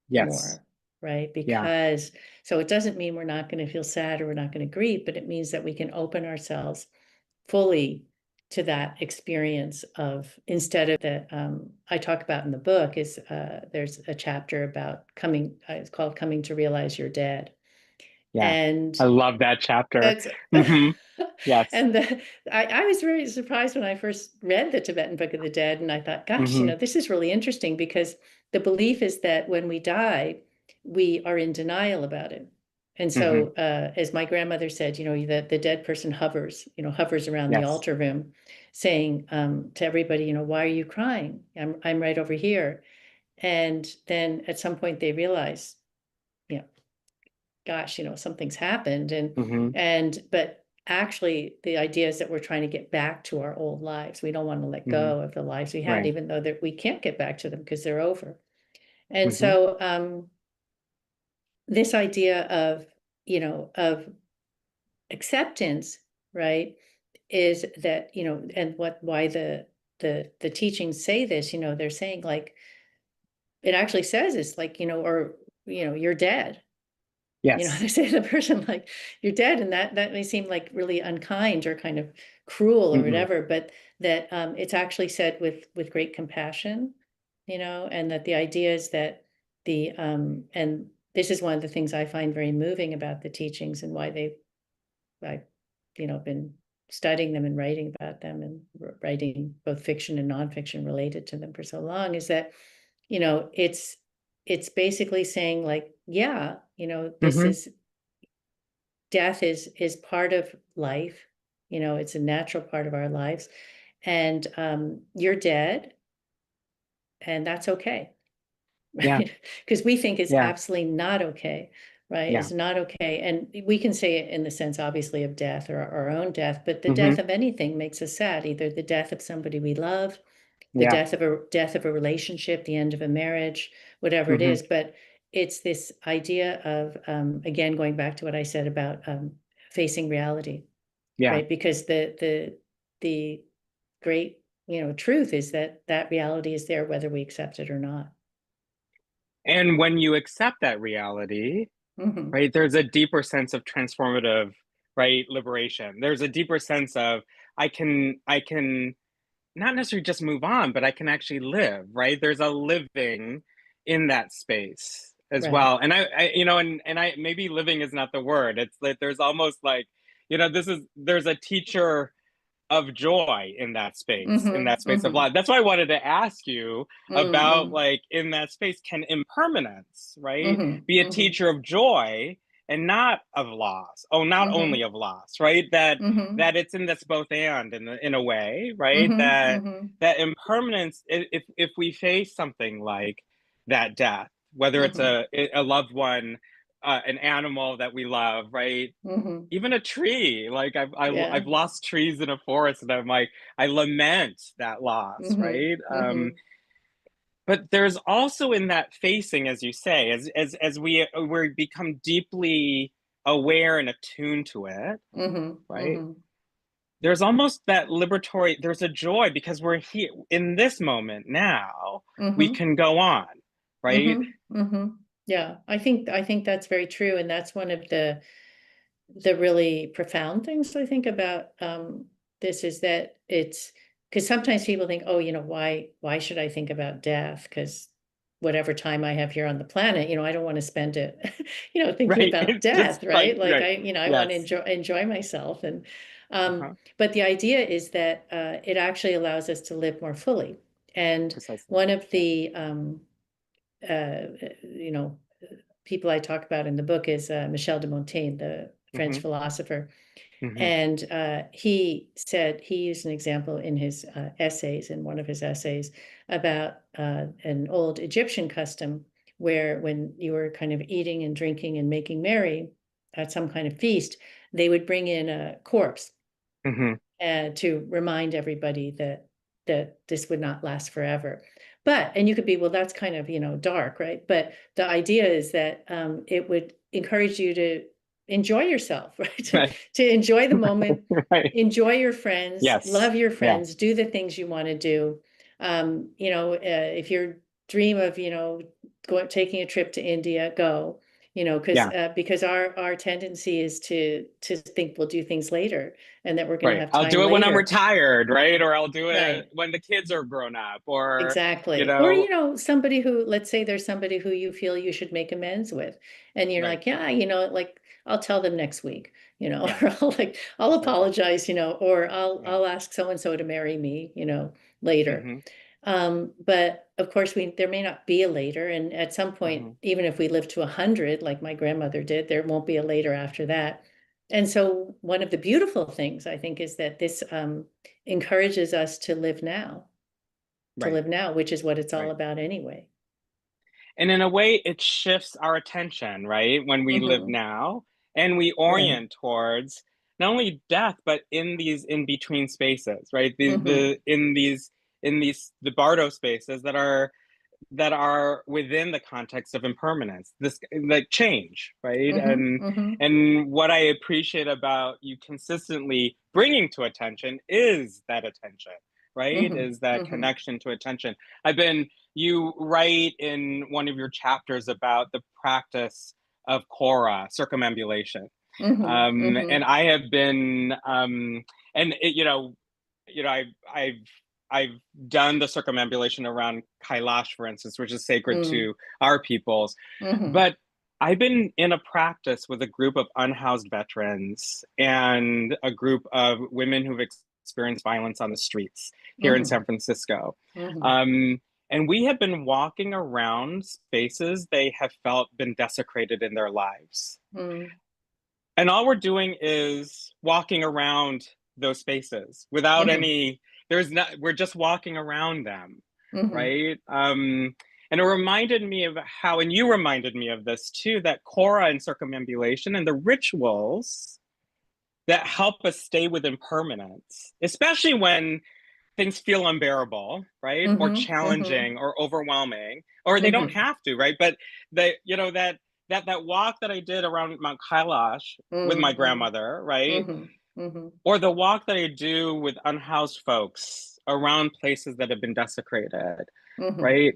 Yes. more, right? Yeah. Because so it doesn't mean we're not going to feel sad or we're not going to grieve, but it means that we can open ourselves fully to that experience of, instead of that I talk about in the book, is there's a chapter about it's called Coming to Realize You're Dead. Yeah. And I love that chapter. that's Mm-hmm. Yes. and I was very surprised when I first read the Tibetan Book of the Dead, and I thought, gosh, Mm-hmm. this is really interesting, because the belief is that when we die, we are in denial about it. And so, as my grandmother said, the dead person hovers around the Yes. altar room, saying to everybody, why are you crying? I'm right over here. And then at some point they realize, gosh, something's happened. Mm-hmm. But actually the idea is that we're trying to get back to our old lives. We don't want to let Mm-hmm. go of the lives we had, Right. even though we can't get back to them because they're over. And Mm-hmm. so this idea of acceptance, right, is that, and why the teachings say this, they're saying, like, it actually says it's like, you're they Yes. say to the person, like, you're dead, and that may seem like really unkind or kind of cruel or Mm-hmm. whatever, but that it's actually said with great compassion, and that the idea is that and this is one of the things I find very moving about the teachings, and why I've been studying them and writing about them, and writing both fiction and nonfiction related to them for so long, is that it's basically saying, like, yeah, this Mm-hmm. is death is part of life. It's a natural part of our lives, and you're dead, and that's okay. Yeah. Right? Because we think it's Yeah. absolutely not okay, right? Yeah. It's not okay. And we can say it in the sense, obviously, of death, or our own death, but the Mm-hmm. death of anything makes us sad, either the death of somebody we love, the Yeah. death of a relationship, the end of a marriage, whatever it Mm-hmm. is. But it's this idea of, again, going back to what I said about facing reality, Yeah. right? Because the great, truth is that reality is there, whether we accept it or not. And when you accept that reality, Mm-hmm. right, there's a deeper sense of transformative, right, liberation. There's a deeper sense of I can not necessarily just move on, but I can actually live, right? There's a living in that space as Right. well. And I maybe living is not the word. It's like there's almost like, there's a teacher of joy in that space, Mm-hmm. of Mm-hmm. life. That's why I wanted to ask you about, Mm-hmm. like, in that space, can impermanence, right, Mm-hmm. be a Mm-hmm. teacher of joy and not of loss? Oh, not Mm-hmm. only of loss, right? That Mm-hmm. it's in this both and in a way, right? Mm-hmm. Mm-hmm. That impermanence, if we face something like that death, whether it's Mm-hmm. a loved one, an animal that we love, right? Mm-hmm. Even a tree, like Yeah. I've lost trees in a forest, and I'm like, I lament that loss, Mm-hmm. right? Mm-hmm. But there's also in that facing, as you say, as we become deeply aware and attuned to it, Mm-hmm. right? Mm-hmm. There's almost that liberatory, there's a joy because we're here in this moment now. We Mm-hmm. can go on, right? Mm-hmm. Mm-hmm. Yeah, I think that's very true, and that's one of the really profound things I think about this, is that it's because sometimes people think, oh, why should I think about death? Because whatever time I have here on the planet, I don't want to spend it, thinking Right. about It's just death, like, right? Like right. I want to Yes. enjoy myself, and Uh-huh. but the idea is that it actually allows us to live more fully. And Precisely. one of Yeah. the uh, you know, people I talk about in the book is Michel de Montaigne, the French Mm-hmm. philosopher. Mm-hmm. And he said, he used an example in his essays, in one of his essays, about an old Egyptian custom where, when you were kind of eating and drinking and making merry at some kind of feast, they would bring in a corpse Mm-hmm. to remind everybody that this would not last forever. But, and you could be, well, that's kind of, dark, right? But the idea is that it would encourage you to enjoy yourself, right? Right. To enjoy the moment, Right. enjoy your friends, Yes. love your Yeah. friends, do the things you want to do. If your dream of, taking a trip to India, go, because our tendency is to think we'll do things later and that we're going to Right. have I'll time do it when I'm later. retired, right? Or I'll do it Right. when the kids are grown up, or Exactly. Or, somebody who, let's say there's somebody who you feel you should make amends with. And you're Right. like, yeah, like I'll tell them next week, Yeah. or I'll Exactly. apologize, or I'll Yeah. I'll ask so and so to marry me, later. Mhm. But of course there may not be a later. And at some point, Mhm. even if we live to 100, like my grandmother did, there won't be a later after that. And so one of the beautiful things I think is that this encourages us to live now. Right. Which is what it's all Right. about anyway. And in a way, it shifts our attention, right? When we live Mhm. now and we Right. orient towards not only death, but in these in between spaces, right? Mhm. In these the bardo spaces that are within the context of impermanence, this like change, right? Mhm. Mhm. And what I appreciate about you consistently bringing to attention is that attention, right? Mhm. Is that Mhm. connection to attention. You write in one of your chapters about the practice of Kora, circumambulation. Mhm. And Mhm. I have been, and it, I've I've done the circumambulation around Kailash, for instance, which is sacred Mm. to our peoples. Mhm. But I've been in a practice with a group of unhoused veterans and a group of women who've experienced violence on the streets here in Mhm. San Francisco. Mhm. Um, and we have been walking around spaces they have felt been desecrated in their lives. Mm. And all we're doing is walking around those spaces without Mhm. any, we're just walking around them, Mhm. right? And it reminded me of how, and you reminded me of this too, that Kora and circumambulation and the rituals that help us stay with impermanence, especially when things feel unbearable, right? Or Mhm. Mhm. challenging or overwhelming, or they don't Mhm. have to, right? But that walk that I did around Mount Kailash with my Mhm. grandmother, right? Mhm. Mhm. Or the walk that I do with unhoused folks around places that have been desecrated, Mhm. right?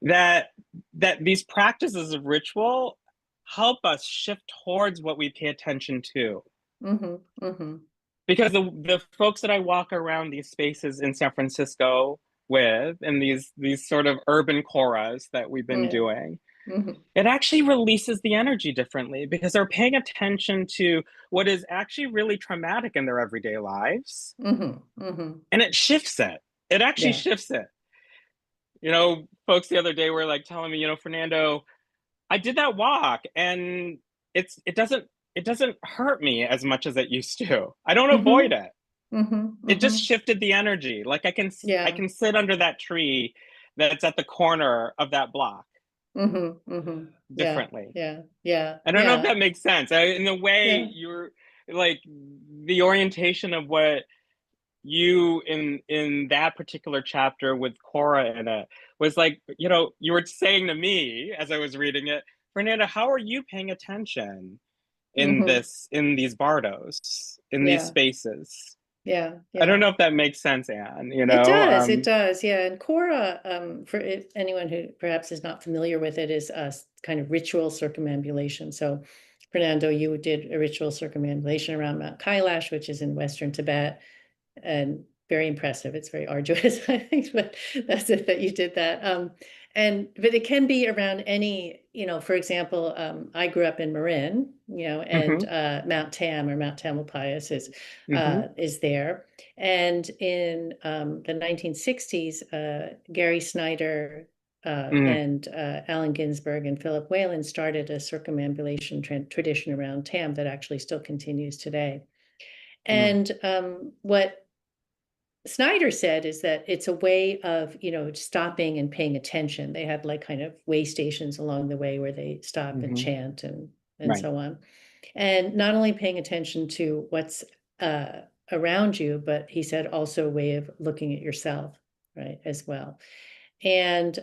That that these practices of ritual help us shift towards what we pay attention to. Mhm. Mhm. Because the folks that I walk around these spaces in San Francisco with, and these sort of urban choras that we've been Yeah. doing, Mhm. it actually releases the energy differently because they're paying attention to what is actually really traumatic in their everyday lives, Mhm. Mhm. and it shifts it. It actually Yeah. shifts it. Folks the other day were like telling me, Fernando, I did that walk and it doesn't hurt me as much as it used to. I don't avoid Mhm. it. Mhm. It just Mhm. shifted the energy. Like I Yeah. can sit under that tree that's at the corner of that block Mhm. Mhm. Yeah. differently. Yeah. Yeah. I don't know if Yeah. that makes sense. In the way Yeah. you're like the orientation of what you in that particular chapter with Cora in it was like, you were saying to me as I was reading it, Fernanda, how are you paying attention Mhm. in these bardos, in these Yeah. spaces? Yeah. I don't Yeah. know if that makes sense, Anne, It does, yeah. And Cora, for anyone who perhaps is not familiar with it, is a kind of ritual circumambulation. So, Fernando, you did a ritual circumambulation around Mount Kailash, which is in Western Tibet, and very impressive. It's very arduous, I think, but that's it that you did that. But it can be around any, for example, I grew up in Marin, and Mm-hmm. Mount Tam or Mount Tamalpais Mm-hmm. is there. And in the 1960s, Gary Snyder Mm-hmm. and Allen Ginsberg and Philip Whalen started a circumambulation tradition around Tam that actually still continues today. And what Snyder said is that it's a way of, stopping and paying attention. They had like kind of way stations along the way where they stop and Mm-hmm. chant and Right. so on. And not only paying attention to what's uh, around you, but he said also a way of looking at yourself, right, as well. And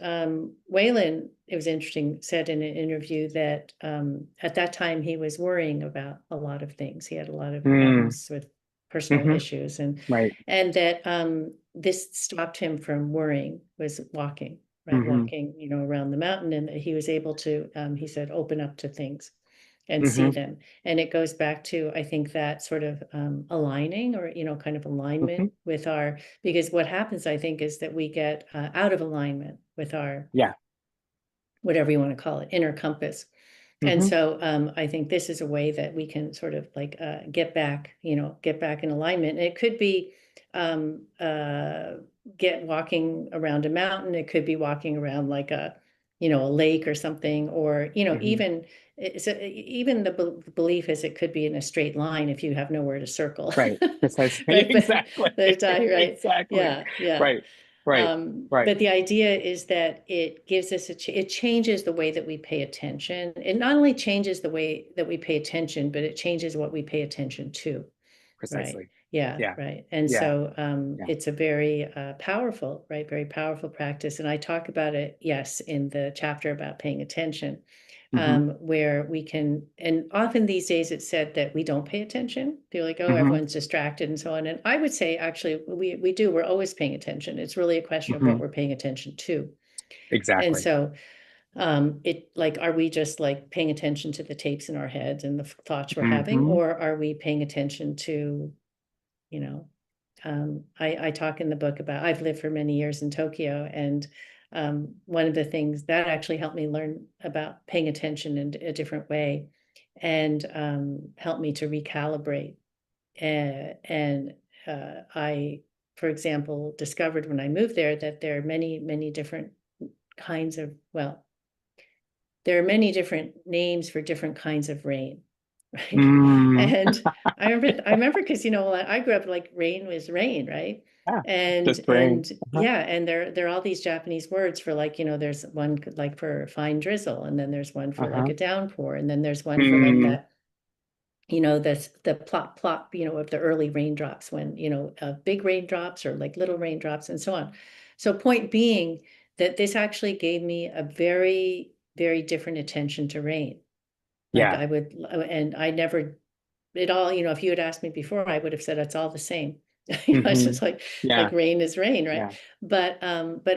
Wayland, it was interesting, said in an interview that at that time he was worrying about a lot of things. He had a lot of problems with personal issues, and that this stopped him from worrying, was walking, right? Walking, around the mountain, and he was able to, he said, open up to things and see them. And it goes back to, I think, that sort of aligning, or, kind of alignment with our, because what happens, I think, is that we get out of alignment with our, whatever you want to call it, inner compass. And so I think this is a way that we can sort of like get back in alignment. And it could be walking around a mountain. It could be walking around like a lake or something, or, even the belief is it could be in a straight line if you have nowhere to circle. Right. Precisely. Right? Exactly. Right. Exactly. Yeah. Right. But the idea is that it gives us it changes the way that we pay attention. It not only changes the way that we pay attention, but it changes what we pay attention to. Precisely. Right. Yeah. Right. And so it's a very powerful, right? Very powerful practice. And I talk about it, yes, in the chapter about paying attention, where we can, and often these days it's said that we don't pay attention. Feel like, oh, everyone's distracted and so on. And I would say, actually, we do. We're always paying attention. It's really a question of what we're paying attention to. Exactly. And so are we just like paying attention to the tapes in our heads and the thoughts we're having, or are we paying attention to, I talk in the book about, I've lived for many years in Tokyo, and one of the things that actually helped me learn about paying attention in a different way, and helped me to recalibrate. I, for example, discovered when I moved there that there are many, many different kinds of, there are many different names for different kinds of rain. Right. And I remember because, I grew up like rain was rain, right? And there are all these Japanese words for, like, there's one like for fine drizzle, and then there's one for like a downpour, and then there's one for like that, the plop plop, of the early raindrops, when, big raindrops or like little raindrops and so on. So point being that this actually gave me a very, very different attention to rain. Like I would, and I never, it all, if you had asked me before, I would have said it's all the same. It's just like rain is rain, right? But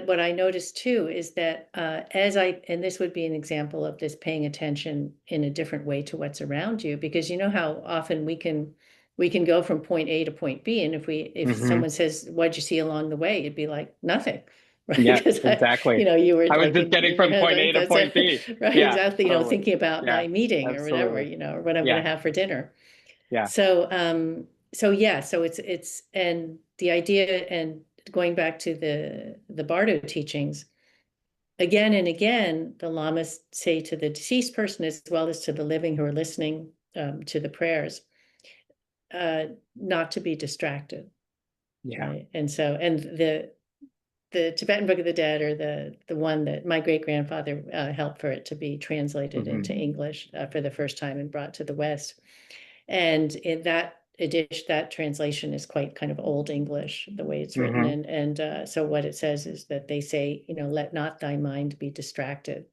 what I noticed too is that and this would be an example of this paying attention in a different way to what's around you, because you know how often we can go from point A to point B, and if someone says, "What'd you see along the way?" You'd be like, "Nothing." Right? Yeah, exactly. You were I was like just getting from point A to point B. Right, exactly. Totally. Thinking about my meeting or whatever, or what I'm going to have for dinner. Yeah. So it's and the idea, and going back to the Bardo teachings, again and again, the lamas say to the deceased person as well as to the living who are listening to the prayers, not to be distracted. Yeah. Right? And so, and the Tibetan Book of the Dead, or the one that my great-grandfather helped for it to be translated into English for the first time and brought to the West. And in that edition, that translation is quite kind of old English, the way it's written. And so what it says is that they say, let not thy mind be distracted.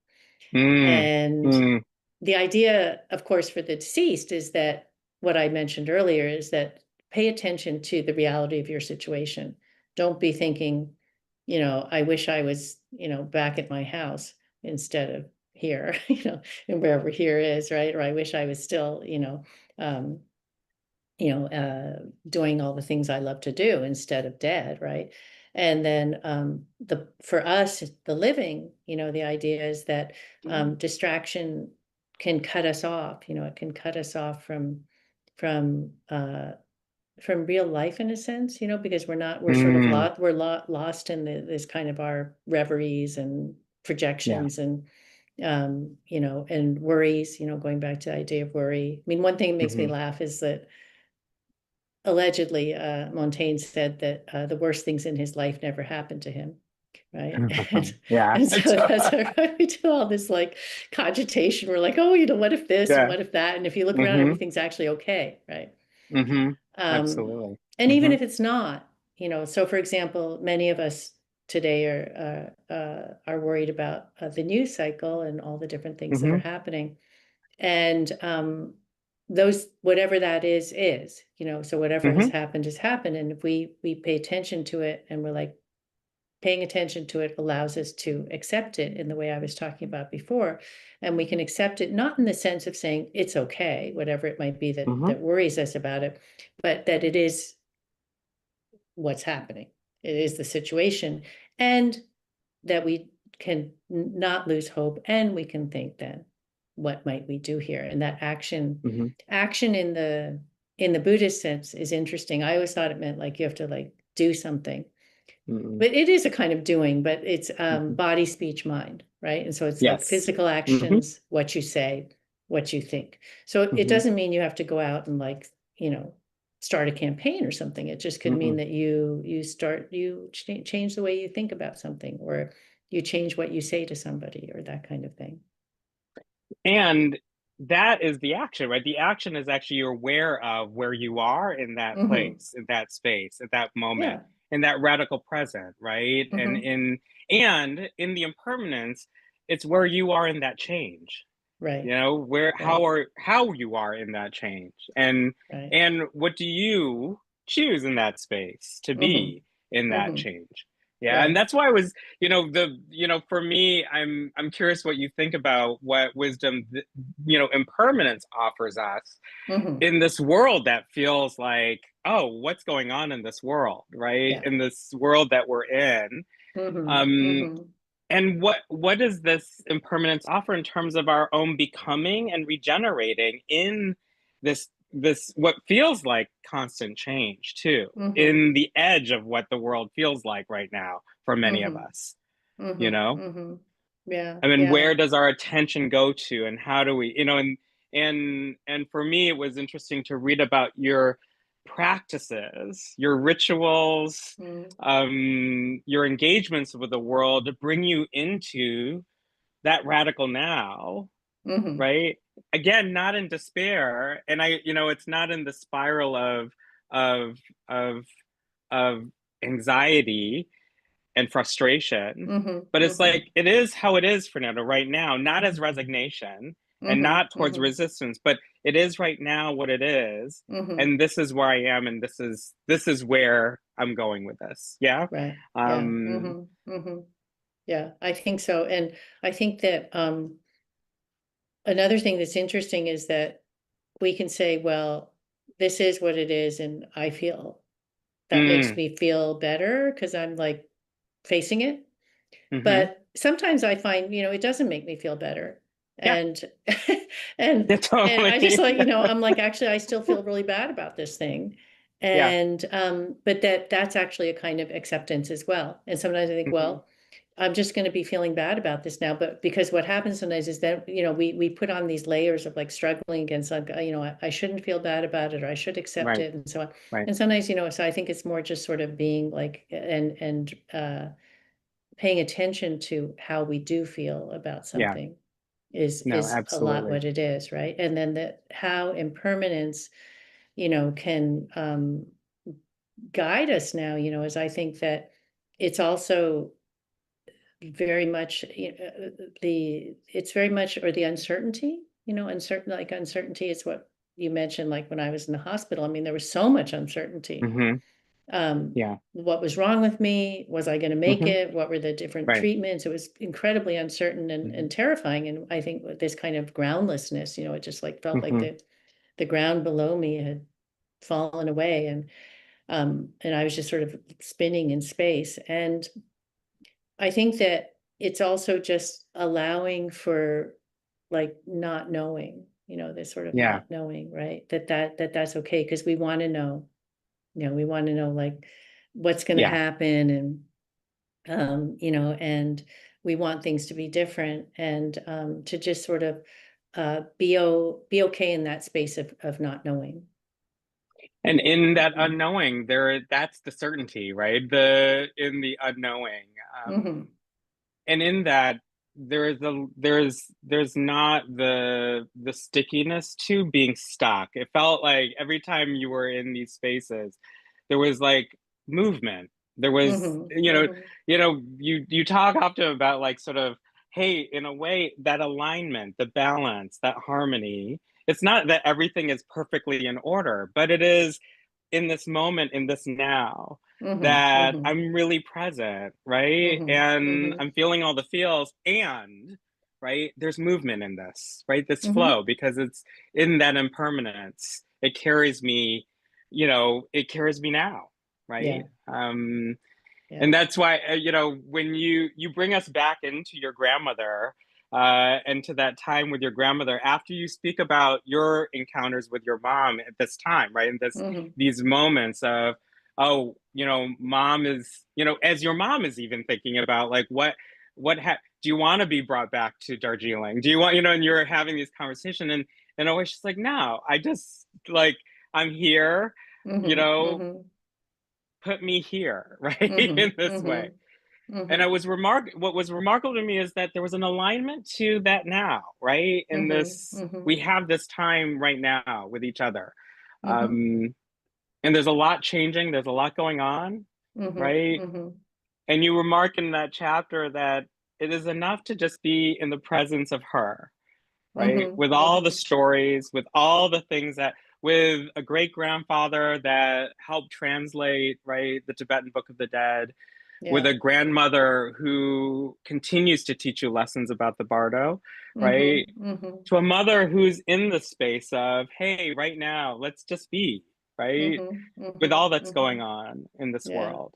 And the idea, of course, for the deceased is that what I mentioned earlier is that pay attention to the reality of your situation. Don't be thinking, I wish I was, back at my house instead of here, and wherever here is, right? Or I wish I was still, doing all the things I love to do instead of dead, right? And then for us, the living, the idea is that distraction can cut us off. It can cut us off from real life, in a sense, because we're sort of lost in this kind of our reveries and projections and and worries, going back to the idea of worry. I mean, one thing that makes me laugh is that allegedly Montaigne said that the worst things in his life never happened to him. Right. And so that's why we do all this like cogitation. We're like, oh, what if this and what if that? And if you look around, everything's actually okay. Right. Absolutely. And even if it's not, so for example, many of us today are worried about the news cycle and all the different things that are happening. And those, whatever that is, so whatever has happened has happened. And if we pay attention to it, and we're like, paying attention to it allows us to accept it in the way I was talking about before. And we can accept it, not in the sense of saying it's okay, whatever it might be that worries us about it, but that it is what's happening. It is the situation, and that we can not lose hope, and we can think then, what might we do here? And that action in the Buddhist sense is interesting. I always thought it meant like you have to like do something. But it is a kind of doing, but it's body, speech, mind, right? And so it's like physical actions, what you say, what you think. So it doesn't mean you have to go out and like, start a campaign or something. It just could mean that you change the way you think about something, or you change what you say to somebody, or that kind of thing. And that is the action, right? The action is actually you're aware of where you are in that place, in that space, at that moment. In that radical present, right? And in the impermanence, it's where you are in that change, right? Where how you are in that change, and what do you choose in that space to be in that change? And that's why I was, for me, I'm curious what you think about what wisdom, impermanence offers us in this world that feels like, oh, what's going on in this world, right? In this world that we're in. And what does this impermanence offer in terms of our own becoming and regenerating in this what feels like constant change too, in the edge of what the world feels like right now for many of us, Yeah. I mean, where does our attention go to, and how do we, and for me, it was interesting to read about your practices, your rituals, your engagements with the world to bring you into that radical now, right? Again, not in despair, and it's not in the spiral of of anxiety and frustration, but it's like, it is how it is, Fernando, right now, not as resignation and not towards resistance, but it is right now what it is, and this is where I am, and this is where I'm going with this. Right. Yeah, I think so. And I think that another thing that's interesting is that we can say, well, this is what it is, and I feel that makes me feel better because I'm like facing it. But sometimes I find, it doesn't make me feel better. And and I just like, I'm like, actually, I still feel really bad about this thing. And but that's actually a kind of acceptance as well. And sometimes I think, well, I'm just going to be feeling bad about this now. But because what happens sometimes is that, we put on these layers of like struggling against, like, I shouldn't feel bad about it, or I should accept it, and so on. And sometimes, so I think it's more just sort of being like, and paying attention to how we do feel about something is a lot what it is, right? And then how impermanence, can guide us now, is I think that it's also very much it's very much, or the uncertainty, uncertainty is what you mentioned, like when I was in the hospital. I mean, there was so much uncertainty. What was wrong with me? Was I going to make it? What were the different treatments? It was incredibly uncertain and terrifying. And I think this kind of groundlessness, it just like felt like the ground below me had fallen away, and I was just sort of spinning in space. And I think that it's also just allowing for like not knowing, this sort of not knowing, right? That's okay, because we want to know. We want to know like what's going to happen, and and we want things to be different, and to just sort of be okay in that space of not knowing. And in that unknowing, that's the certainty, right? In the unknowing, and in that there's not the stickiness to being stuck. It felt like every time you were in these spaces, there was like movement, There was, Mhm, you talk often about like sort of, hey, in a way, that alignment, the balance, that harmony. It's not that everything is perfectly in order, but it is in this moment, in this now, mhm, that mhm, I'm really present, right? mhm, And mhm, I'm feeling all the feels, and right, there's movement in this, right? This mhm. flow, because it's in that impermanence. It carries me, it carries me now, right? Yeah, And yeah. that's why, when you bring us back into your grandmother, and to that time with your grandmother, after you speak about your encounters with your mom at this time, right? And Mhm, these moments of, oh, mom is, as your mom is even thinking about like do you want to be brought back to Darjeeling? Do you want, and you're having these conversations, and always she's like, no, I just like, I'm here, you mhm, know, mhm, put me here, right? In mhm, this way. mhm, And mhm, what was remarkable to me is that there was an alignment to that now, right? In mhm, this, mhm, we have this time right now with each other. mhm, Um, and there's a lot changing, there's a lot going on, mhm, right? mhm, And you remark in that chapter that it is enough to just be in the presence of her, right? mhm, With all the mhm. stories, with all the things with a great grandfather that helped translate, right, the Tibetan Book of the Dead, with Yeah. a grandmother who continues to teach you lessons about the bardo, Mhm, right? mhm, To a mother who's in the space of, hey, right now, let's just be, right? mhm, With mhm, all that's going mhm. on in this Yeah, world.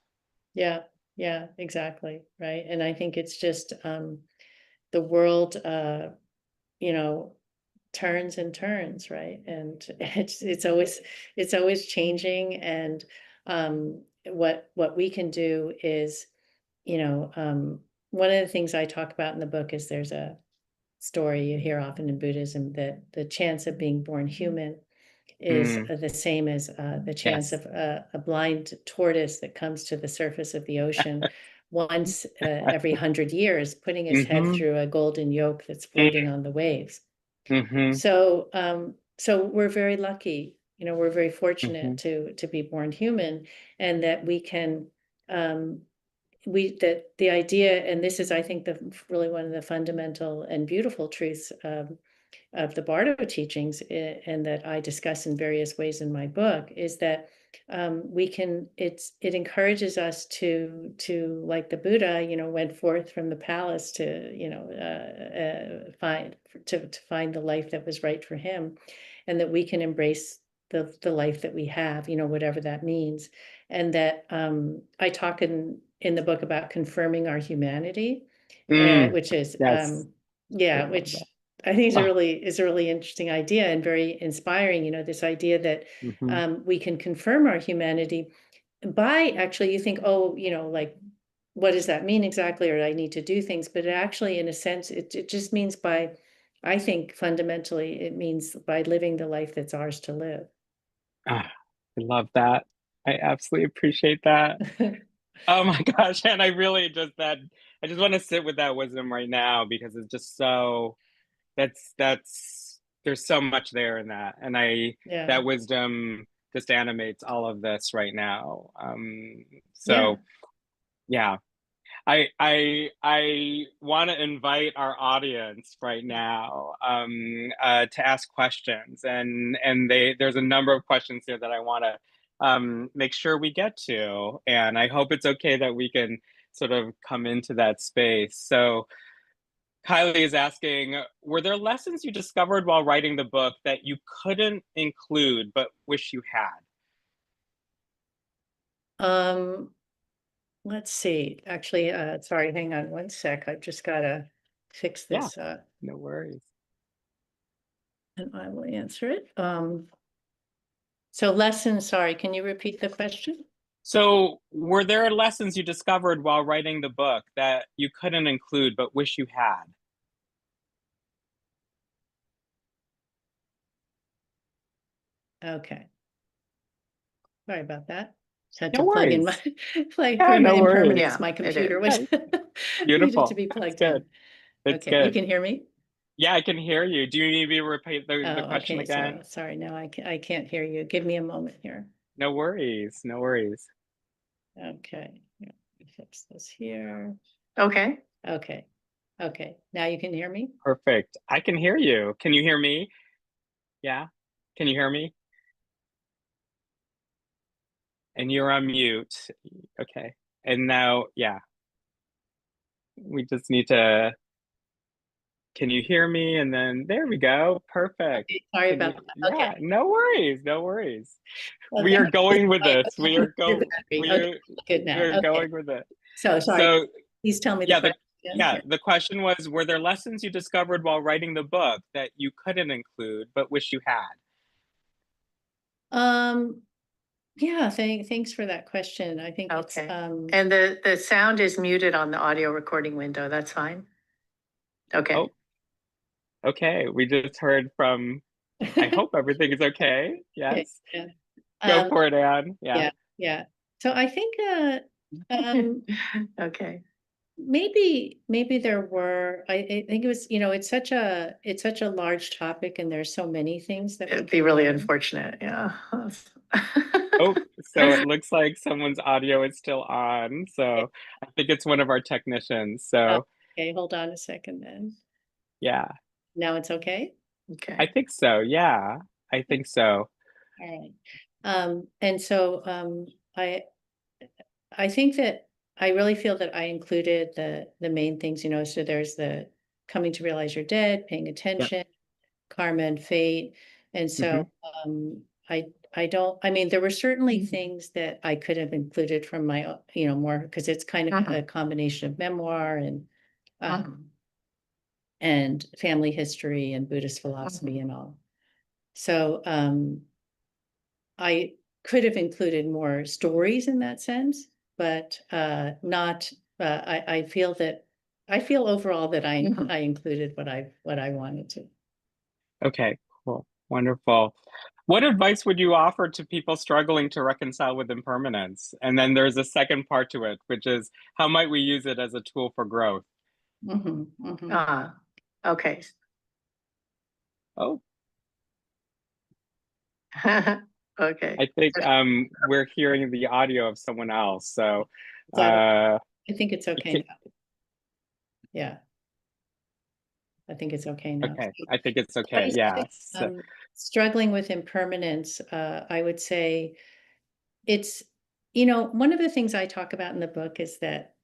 yeah, yeah, exactly. Right. And I think it's just the world you know, turns and turns, right? And it's always changing. And what we can do is, you know, one of the things I talk about in the book is there's a story you hear often in Buddhism that the chance of being born human is Mm, the same as the chance yes. of a blind tortoise that comes to the surface of the ocean once every 100 years, putting his head Mm-hmm. through a golden yoke that's floating on the waves. Mm-hmm. So we're very lucky, we're very Mm-hmm. fortunate to be born human, and that we can, um, that the idea, and this is, I think, the really one of the fundamental and beautiful truths of the Bardo teachings, and that I discuss in various ways in my book, is that we can. It encourages us to like the Buddha, went forth from the palace to find the life that was right for him, and that we can embrace the life that we have, whatever that means, and that I talk in the book about confirming our humanity, Mm, which is yes. I yeah, love which that. I think Oh, is a really interesting idea and very inspiring. This idea that mm-hmm. we can confirm our humanity by actually, you think, oh, like, what does that mean exactly? Or I need to do things, but it actually, in a sense, it just means by, I think fundamentally, it means by living the life that's ours to live. Ah, I love that. I absolutely appreciate that. Oh my gosh. And I just want to sit with that wisdom right now because it's just so, there's so much there in that. And Yeah, that wisdom just animates all of this right now. yeah. So yeah, I want to invite our audience right now, to ask questions, and there's a number of questions here that I want to make sure we get to, and I hope it's okay that we can sort of come into that space. So Kylie is asking, were there lessons you discovered while writing the book that you couldn't include but wish you had? Um, let's see. Actually, sorry, hang on one sec. I've just gotta fix Yeah, this, no worries. and I will answer it. So lessons, sorry, can you repeat the question? So, were there lessons you discovered while writing the book that you couldn't include but wish you had? Okay, sorry about that. Just had No to plug in my worries. plug Yeah, through my no worries. impermanence. My computer Yeah, was needed to beautiful. be That's plugged good. in. It's Okay, you good. can hear me? Yeah, I can hear you. Do you need me to repeat the Oh, question okay. So again? sorry, no, I can't hear you. Give me a moment here. No worries. No worries. Okay. fix this here. Okay. Okay. Okay. Now you can hear me? Perfect. I can hear you. Can you hear me? Yeah. Can you hear me? And you're on mute. Okay. And now, yeah. We just need to, can you hear me? And then there we go. Perfect. Okay, sorry Can about you, that. yeah, Okay. no worries. No worries. Well, We are going with okay, this. We are going, we okay, are, good now. we're Okay. going with it. So sorry. So Please tell me the yeah, question. yeah, the question was, were there lessons you discovered while writing the book that you couldn't include but wish you had? Yeah, thanks for that question. I think it's Okay. And the sound is muted on the audio recording window. That's fine. Okay. Oh, okay. We just heard from, I hope everything is okay. Yes. Yeah. Go for it, Anne. Yeah. Yeah. So I think Okay. maybe there were, I think it was, it's such a large topic and there's so many things that It'd we be can really learn. unfortunate. Yeah. Oh, so it looks like someone's audio is still on. So I think it's one of our technicians. So Okay, hold on a second then. yeah, Now it's okay? Okay. I think so. Yeah, I think so. All right. And so I think that I really feel that I included the main things, so there's the coming to realize you're dead, paying Yep. attention, karma and fate. And so I don't, I mean, there were certainly things that I could have included from my, more, because it's kind of a combination of memoir and family history and Buddhist philosophy and all. So I could have included more stories in that sense, but not. I feel overall that I included what I wanted to. Okay, cool. Wonderful. What advice would you offer to people struggling to reconcile with impermanence? And then there's a second part to it, which is how might we use it as a tool for growth? Okay. Oh, Okay. I think we're hearing the audio of someone else. So I think it's okay now. Yeah. I think it's okay now. Okay, I think it's okay. Yeah. Struggling with impermanence, I would say it's, one of the things I talk about in the book is that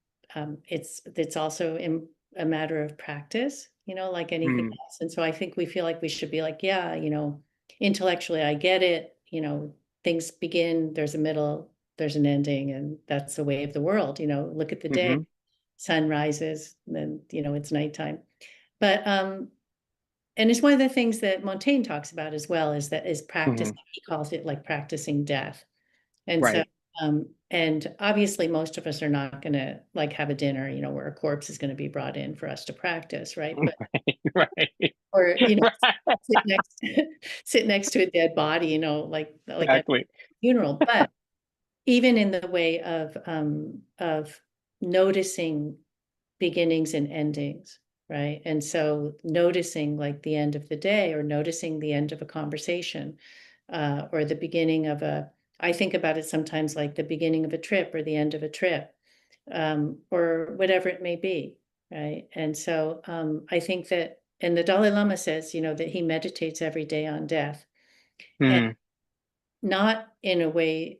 it's also a matter of practice, like anything else. And so I think we feel like we should be like, yeah, intellectually I get it, things begin, there's a middle, there's an ending, and that's the way of the world. Look at the day, sun rises, then it's nighttime. But and it's one of the things that Montaigne talks about as well, is practice. He calls it like practicing death. And so and obviously most of us are not going to like have a dinner, where a corpse is going to be brought in for us to practice, right? But or sit next to a dead body, like Exactly. at a funeral. But even in the way of noticing beginnings and endings, right? And so noticing like the end of the day, or noticing the end of a conversation, or the beginning of I think about it sometimes like the beginning of a trip or the end of a trip, or whatever it may be, right? And so I think that, and the Dalai Lama says, that he meditates every day on death, and not in a way,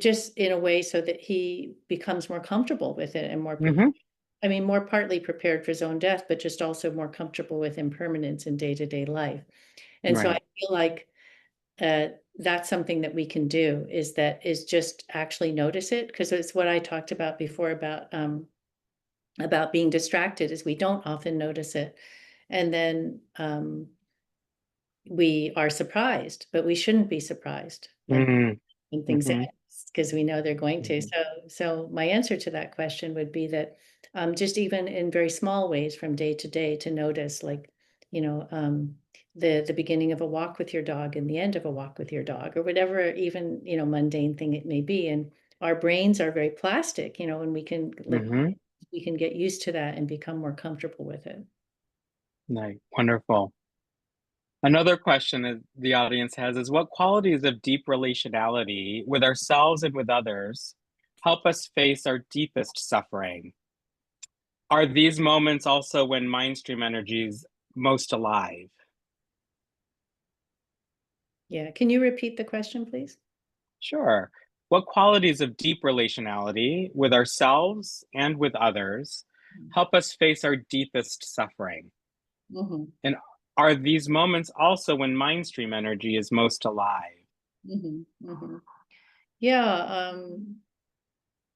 just in a way so that he becomes more comfortable with it and more I mean, more partly prepared for his own death, but just also more comfortable with impermanence in day-to-day life. And so I feel like that's something that we can do, is just actually notice it, because it's what I talked about before about being distracted, is we don't often notice it. And then we are surprised, but we shouldn't be surprised when things end, because we know they're going to. So my answer to that question would be that just even in very small ways from day to day, to notice, like, the beginning of a walk with your dog and the end of a walk with your dog, or whatever, even, mundane thing it may be. And our brains are very plastic, and we can we can get used to that and become more comfortable with it. Nice. Wonderful. Another question that the audience has is, what qualities of deep relationality with ourselves and with others help us face our deepest suffering. Are these moments also when mind stream energy is most alive? Yeah, can you repeat the question, please? Sure. What qualities of deep relationality with ourselves and with others help us face our deepest suffering? Mm-hmm. And are these moments also when mind stream energy is most alive? Mm-hmm. Mm-hmm. Yeah,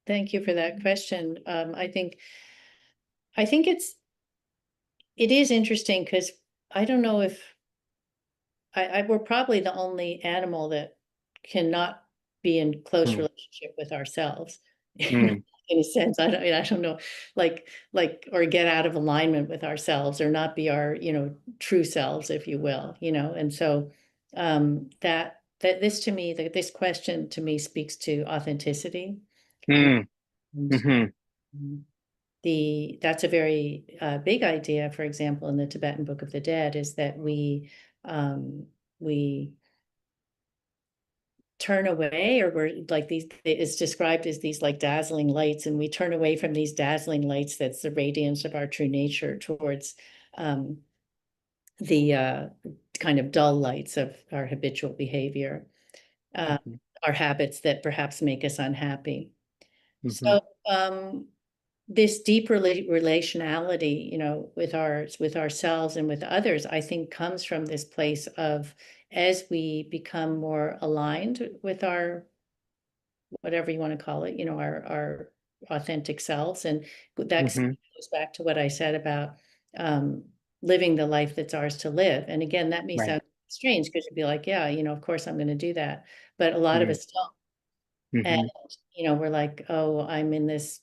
thank you for that question. I think it is interesting because I don't know if we're probably the only animal that cannot be in close Hmm. relationship with ourselves. Hmm. In a sense, I don't know, like, or get out of alignment with ourselves or not be our, true selves, if you will, and so that this to me, this question to me speaks to authenticity. Hmm. And Mhm. that's a very big idea, for example, in the Tibetan Book of the Dead, is that we turn away, or we're like these, it's described as these like dazzling lights, and we turn away from these dazzling lights, that's the radiance of our true nature, towards the kind of dull lights of our habitual behavior, Mhm. our habits that perhaps make us unhappy. Mhm. So this deep relationality, with ourselves and with others, I think comes from this place of, as we become more aligned with our, whatever you want to call it, our authentic selves. And that Mhm. goes back to what I said about living the life that's ours to live. And again, that may Right. sound strange, because you'd be like, yeah, of course I'm going to do that. But a lot of Mm. us don't. Mhm. And, we're like, oh, I'm in this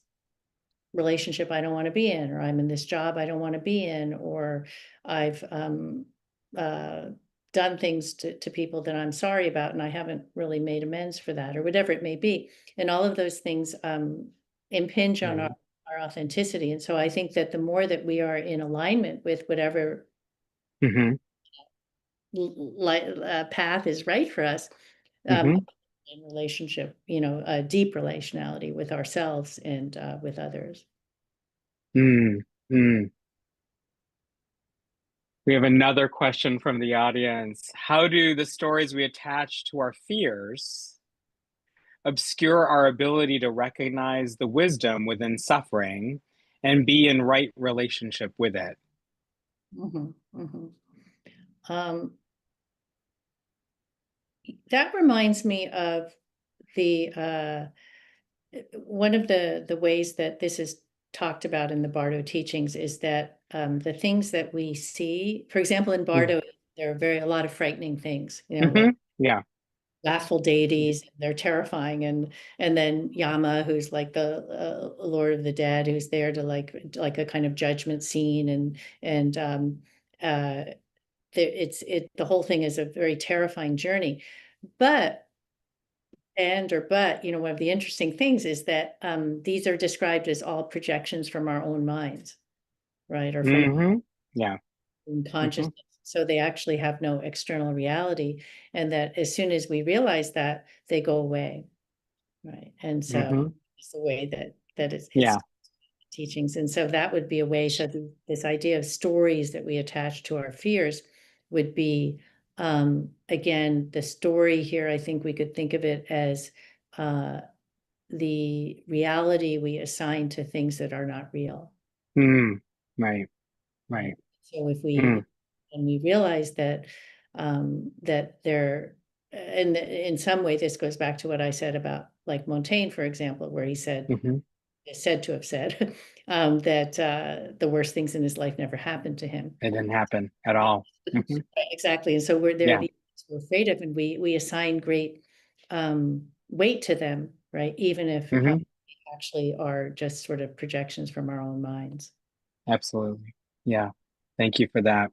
relationship I don't want to be in, or I'm in this job I don't want to be in, or I've uh, done things to people that I'm sorry about, and I haven't really made amends for that, or whatever it may be. And all of those things impinge on Right. our authenticity. And so I think that the more that we are in alignment with whatever Mhm. path is right for us, Mhm. in relationship, a deep relationality with ourselves and with others. Mm. Mm. We have another question from the audience. How do the stories we attach to our fears obscure our ability to recognize the wisdom within suffering and be in right relationship with it? Mhm, mhm. That reminds me of the one of the ways that this is talked about in the Bardo teachings, is that the things that we see, for example, in Mm. Bardo, there are a lot of frightening things, like Mhm. Yeah. wrathful deities. They're terrifying. And then Yama, who's like the Lord of the Dead, who's there to like a kind of judgment scene. And the whole thing is a very terrifying journey. But one of the interesting things is that these are described as all projections from our own minds, right? Or from Mhm. Yeah. our own Mhm. consciousness. So they actually have no external reality. And that as soon as we realize that, they go away, right? And so Mhm. it's the way that it's Yeah. teachings. And so that would be a way. So this idea of stories that we attach to our fears would be, again, the story here, I think we could think of it as the reality we assign to things that are not real. Mm. Right. Right? Right. So if Mm. we realize that that there, and in some way this goes back to what I said about like Montaigne, for example, where he Mhm. is said to have said that the worst things in his life never happened to him. It didn't happen at all. Mhm. Exactly. And so there are Yeah. these things we're afraid of, and we assign great weight to them, right? Even if Mhm. actually are just sort of projections from our own minds. Absolutely. Yeah. Thank you for that.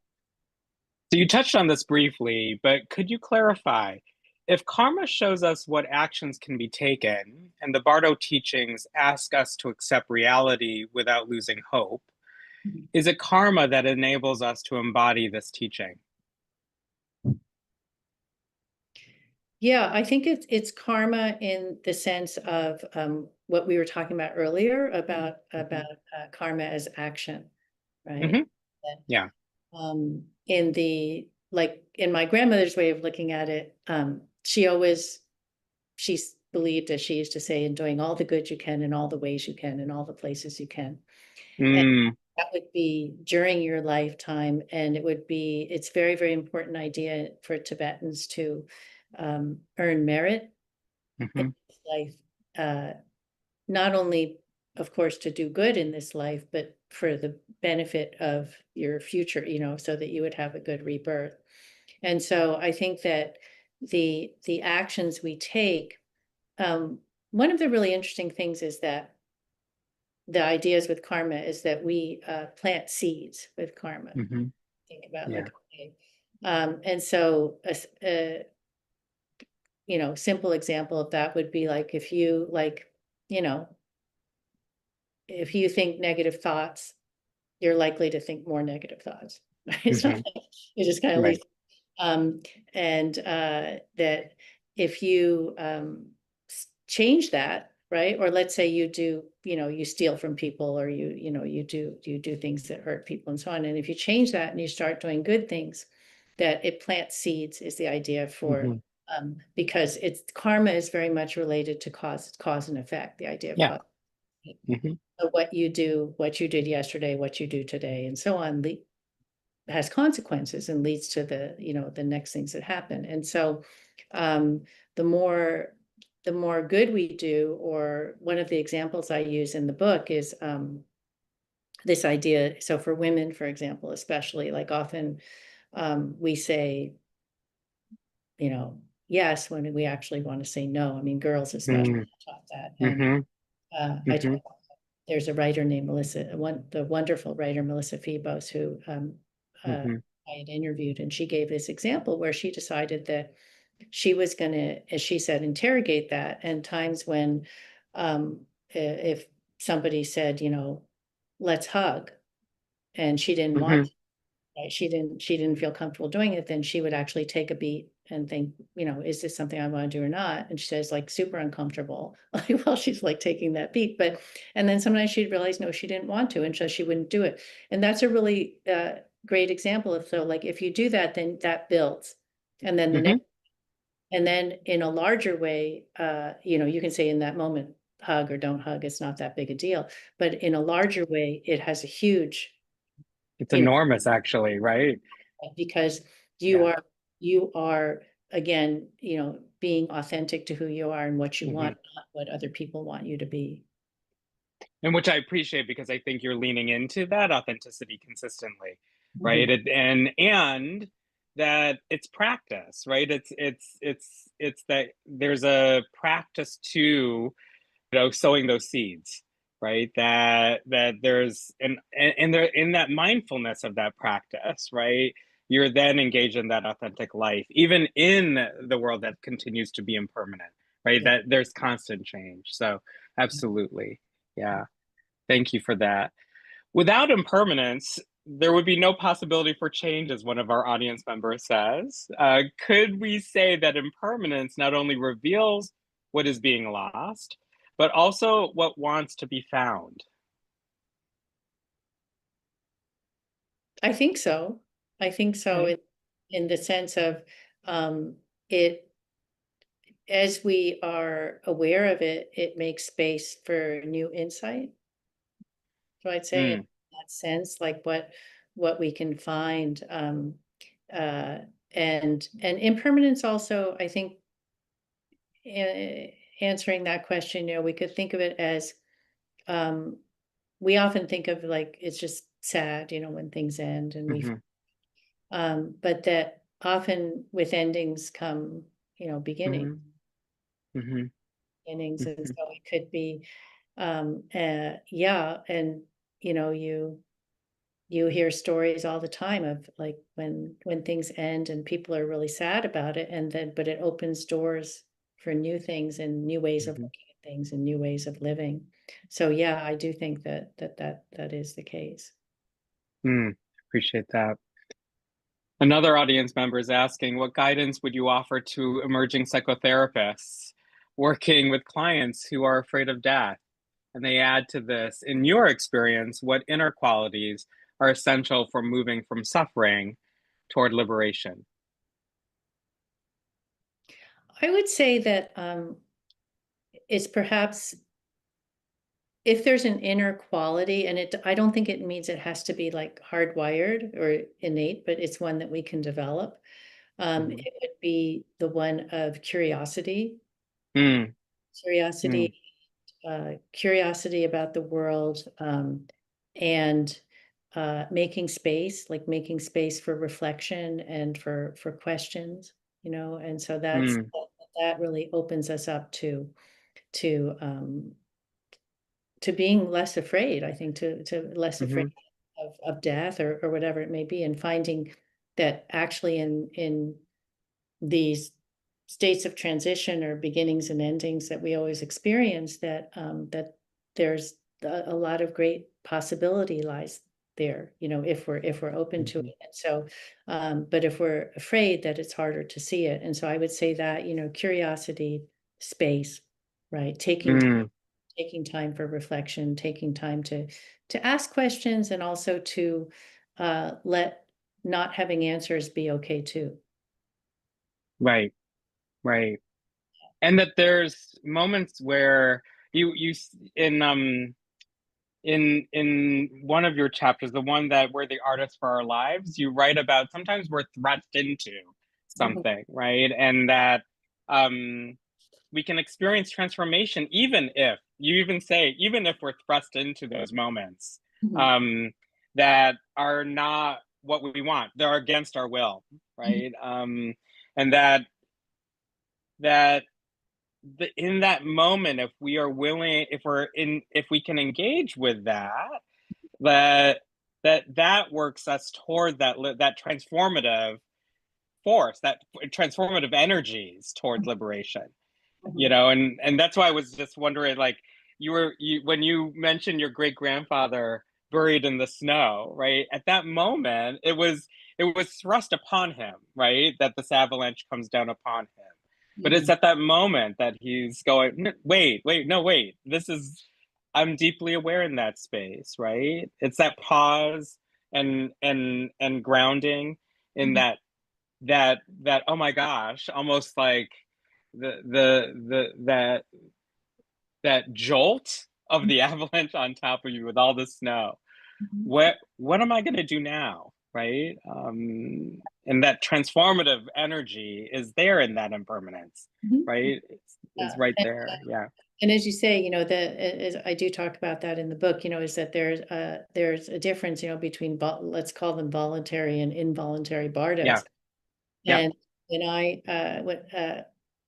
So you touched on this briefly, but could you clarify if karma shows us what actions can be taken and the Bardo teachings ask us to accept reality without losing hope, is it karma that enables us to embody this teaching? Yeah, I think it's karma in the sense of what we were talking about earlier about karma as action, right? Hmm. That, Yeah. in the like in my grandmother's way of looking at it, she believed, as she used to say, in doing all the good you can in all the ways you can in all the places you can. And Mm. that would be during your lifetime, and it's very, very important idea for Tibetans to earn merit in Hmm. this life, not only, of course, to do good in this life, but for the benefit of your future, so that you would have a good rebirth. And so I think that the actions we take, one of the really interesting things is that the ideas with karma is that we plant seeds with karma. Hmm. Think about Yeah. like, okay, and so simple example of that would be like if you you know, if you think negative thoughts, you're likely to think more negative thoughts. Right? So Hmm. it just kind of Right. leads, and that if you change that, right? Or let's say you do, you steal from people, or you do things that hurt people and so on. And if you change that and you start doing good things, that it plants seeds is the idea for, Hmm. because it's karma is very much related to cause and effect, the idea of Yeah. cause. Hmm. So what you do, what you did yesterday, what you do today, and so on, has consequences and leads to the next things that happen. And so um, the more the more good we do, or one of the examples I use in the book is this idea. So for women, for example, especially, like often we say, yes, when we actually want to say no. I mean, girls especially Hmm. taught that. And Hmm. I Hmm. taught, there's a writer named the wonderful writer Melissa Febos, who Hmm. I had interviewed, and she gave this example where she decided that she was going to, as she said, interrogate that. And times when, if somebody said, let's hug, and she didn't want, Hmm. right, she didn't feel comfortable doing it, then she would actually take a beat and think, is this something I want to do or not? And she says, like, super uncomfortable. Like, well, she's like taking that beat, and then sometimes she'd realize, no, she didn't want to, and so she wouldn't do it. And that's a really great example of, so like, if you do that, then that builds. And then the Hmm. next, and then in a larger way, you can say in that moment, hug or don't hug, it's not that big a deal. But in a larger way, it has a huge, It's you know, enormous, actually, right? because you Yeah. are you are again, being authentic to who you are and what you Hmm. want, not what other people want you to be. And which I appreciate, because I think you're leaning into that authenticity consistently, right? Mhm. And that it's practice, right? It's that there's a practice to, sowing those seeds, right? That there's and there, in that mindfulness of that practice, right? You're then engaged in that authentic life, even in the world that continues to be impermanent, right? Yeah. That there's constant change. So absolutely. Yeah. Thank you for that. Without impermanence, there would be no possibility for change, as one of our audience members says. Could we say that impermanence not only reveals what is being lost, but also what wants to be found? I think so. I think so, Okay. in the sense of, it as we are aware of it, it makes space for new insight. So I'd say in Mm, that sense, like what we can find, uh, and impermanence also, I think, answering that question, we could think of it as, um, we often think of, like, it's just sad, when things end, and mhm, but that often with endings come, beginning mhm, mhm, beginnings, and mhm, so it could be, yeah, and you hear stories all the time of, like, when things end and people are really sad about it, and then but it opens doors for new things and new ways of mhm. looking at things and new ways of living. So yeah, I do think that is the case. Mm, appreciate that. Another audience member is asking, what guidance would you offer to emerging psychotherapists working with clients who are afraid of death? And they add to this, in your experience, what inner qualities are essential for moving from suffering toward liberation? I would say that it's perhaps if there's an inner quality, and I don't think it means it has to be like hardwired or innate, but it's one that we can develop. It would be the one of curiosity, Mm, curiosity, mm, curiosity about the world, and making space for reflection and for questions, and so mm, that really opens us up to um, to being less afraid, I think, to less afraid mhm, of death or whatever it may be, and finding that actually in these states of transition or beginnings and endings that we always experience, that there's a lot of great possibility lies there, if we're open to it. mhm, And so, but if we're afraid, that it's harder to see it. And so I would say that, curiosity, space, right? mm, Taking time for reflection, taking time to ask questions, and also to let not having answers be okay too. right, right. And that there's moments where you in one of your chapters, the one that we're the artists for our lives, you write about sometimes we're thrust into Mhm, something, right? And that um we can experience transformation even if you even say even if we're thrust into those moments mhm, um that are not what we want, they're against our will, mhm, right? And that in that moment, if we are willing, if we can engage with that that works us toward that transformative force, that transformative energies towards liberation, mhm, and that's why I was just wondering, like, you when you mentioned your great grandfather buried in the snow, right? At that moment, it was thrust upon him, right? That this avalanche comes down upon him. But it's mhm, at that moment that he's going, wait, no, wait. I'm deeply aware in that space, right? It's that pause and grounding in mhm, that oh my gosh, almost like that jolt of mhm, the avalanche on top of you with all the snow. mhm, What am I going to do now, right? And that transformative energy is there in that impermanence, mhm. right? Is Yeah. right there. Yeah. And as you say, as I do talk about that in the book, is that there's a difference, between let's call them voluntary and involuntary Yeah. bardos. Yep. And when I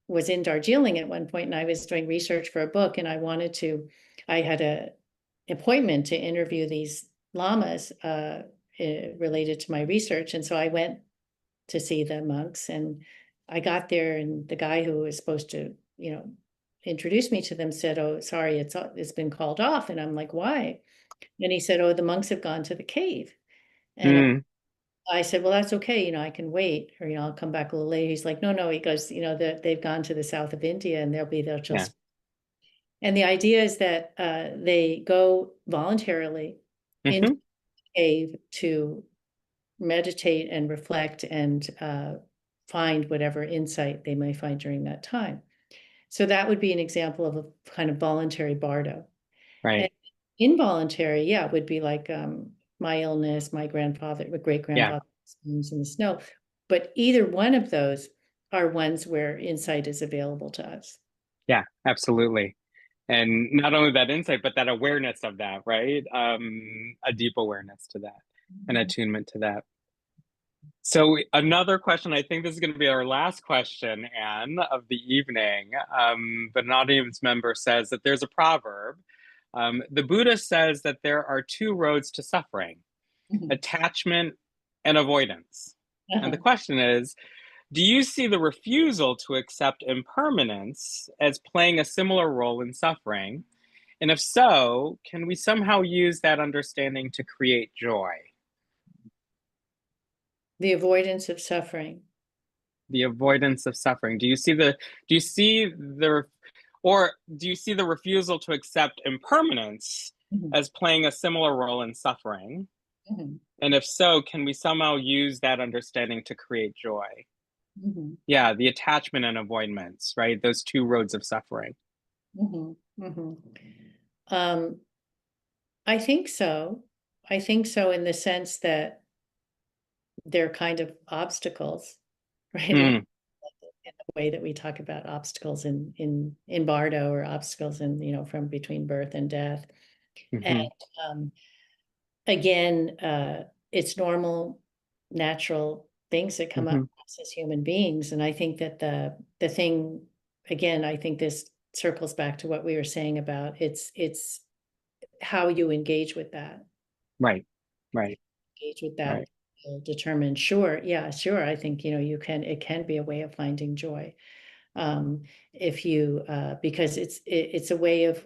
was in Darjeeling at one point, and I was doing research for a book, and I had a appointment to interview these lamas related to my research, and so I went to see the monks, and I got there, and the guy who was supposed to, introduce me to them said, "Oh, sorry, it's been called off." And I'm like, "Why?" And he said, "Oh, the monks have gone to the cave." And Mm, I said, "Well, that's okay, I can wait, or, I'll come back a little later." He's like, "No, no," he goes, they've gone to the south of India, and they'll be there till yeah. spring." And the idea is that they go voluntarily into Hmm. the cave to meditate and reflect and find whatever insight they may find during that time. So that would be an example of a kind of voluntary bardo. And Right. involuntary, yeah, would be like my illness, my great Yeah. grandfather in the snow. But either one of those are ones where insight is available to us. Yeah. Absolutely. And not only that insight, but that awareness of that, right? A deep awareness to that, an attunement to that. So another question, I think this is going to be our last question, Anne, of the evening. But an audience member says that there's a proverb. The Buddha says that there are two roads to suffering: Mhm. attachment and avoidance. And the Uh-huh. question is, do you see the refusal to accept impermanence as playing a similar role in suffering? And if so, can we somehow use that understanding to create joy? The avoidance of suffering. The avoidance of suffering. Do you see the refusal to accept impermanence as playing a similar role in suffering? And if so, can we somehow use that understanding to create joy? Yeah, the attachment and avoidance, right? Those two roads of suffering. I think so. I think so in the sense that they're kind of obstacles, right? Like in the way that we talk about obstacles in bardo, or obstacles in, you know, from between birth and death. And again, it's normal, natural things that come up as human beings. And I think that the thing, again, I think this circles back to what we were saying about it's how you engage with that. Right. Engage with that will determine. Sure. Yeah, sure. I think, you know, it can be a way of finding joy. If you, because it's a way of,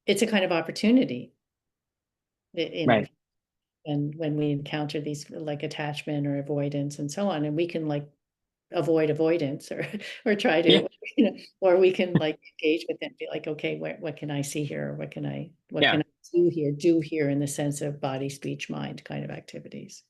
it's a kind of opportunity, you know, and when we encounter these like attachment or avoidance and so on, and we can like avoid avoidance or try to, you know, or we can like engage with it and be like, okay, what can I see here? Or what can I do here in the sense of body, speech, mind kind of activities.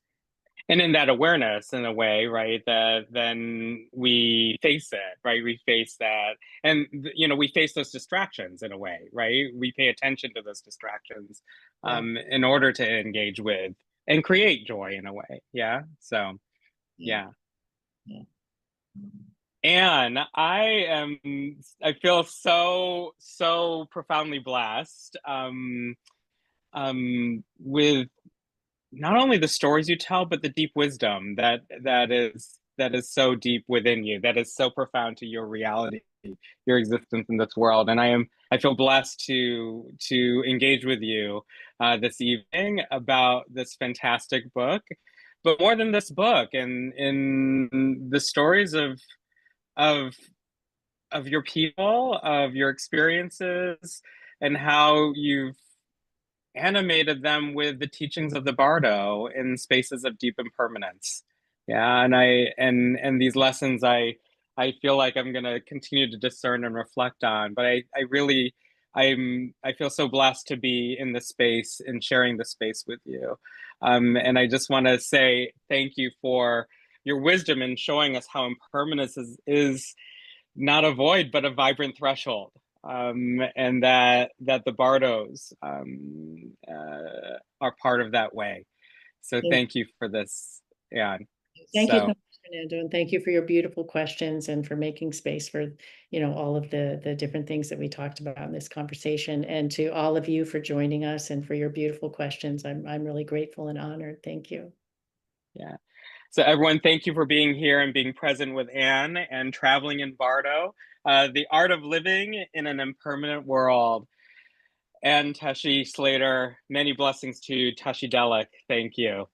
And in that awareness, in a way, right, that then we face it, right? We face that. And, you know, we face those distractions in a way, right? We pay attention to those distractions in order to engage with and create joy in a way. Yeah. So, yeah. And I feel so profoundly blessed with not only the stories you tell, but the deep wisdom that is so deep within you, that is so profound to your reality, your existence in this world. And I feel blessed to engage with you this evening about this fantastic book, but more than this book, and in the stories of your people, of your experiences, and how you've animated them with the teachings of the bardo in spaces of deep impermanence. Yeah, and these lessons I feel like I'm going to continue to discern and reflect on. But I feel so blessed to be in this space and sharing the space with you. And I just want to say thank you for your wisdom in showing us how impermanence is not a void, but a vibrant threshold. And that the bardos are part of that way. So thank you for this, Ann. Thank you so much, Fernando, and thank you for your beautiful questions and for making space for, you know, all of the different things that we talked about in this conversation, and to all of you for joining us and for your beautiful questions. I'm really grateful and honored. Thank you. Yeah. So everyone, thank you for being here and being present with Ann and traveling in bardo, the art of living in an impermanent world. Ann Tashi Slater, many blessings to Tashi Delic. Thank you.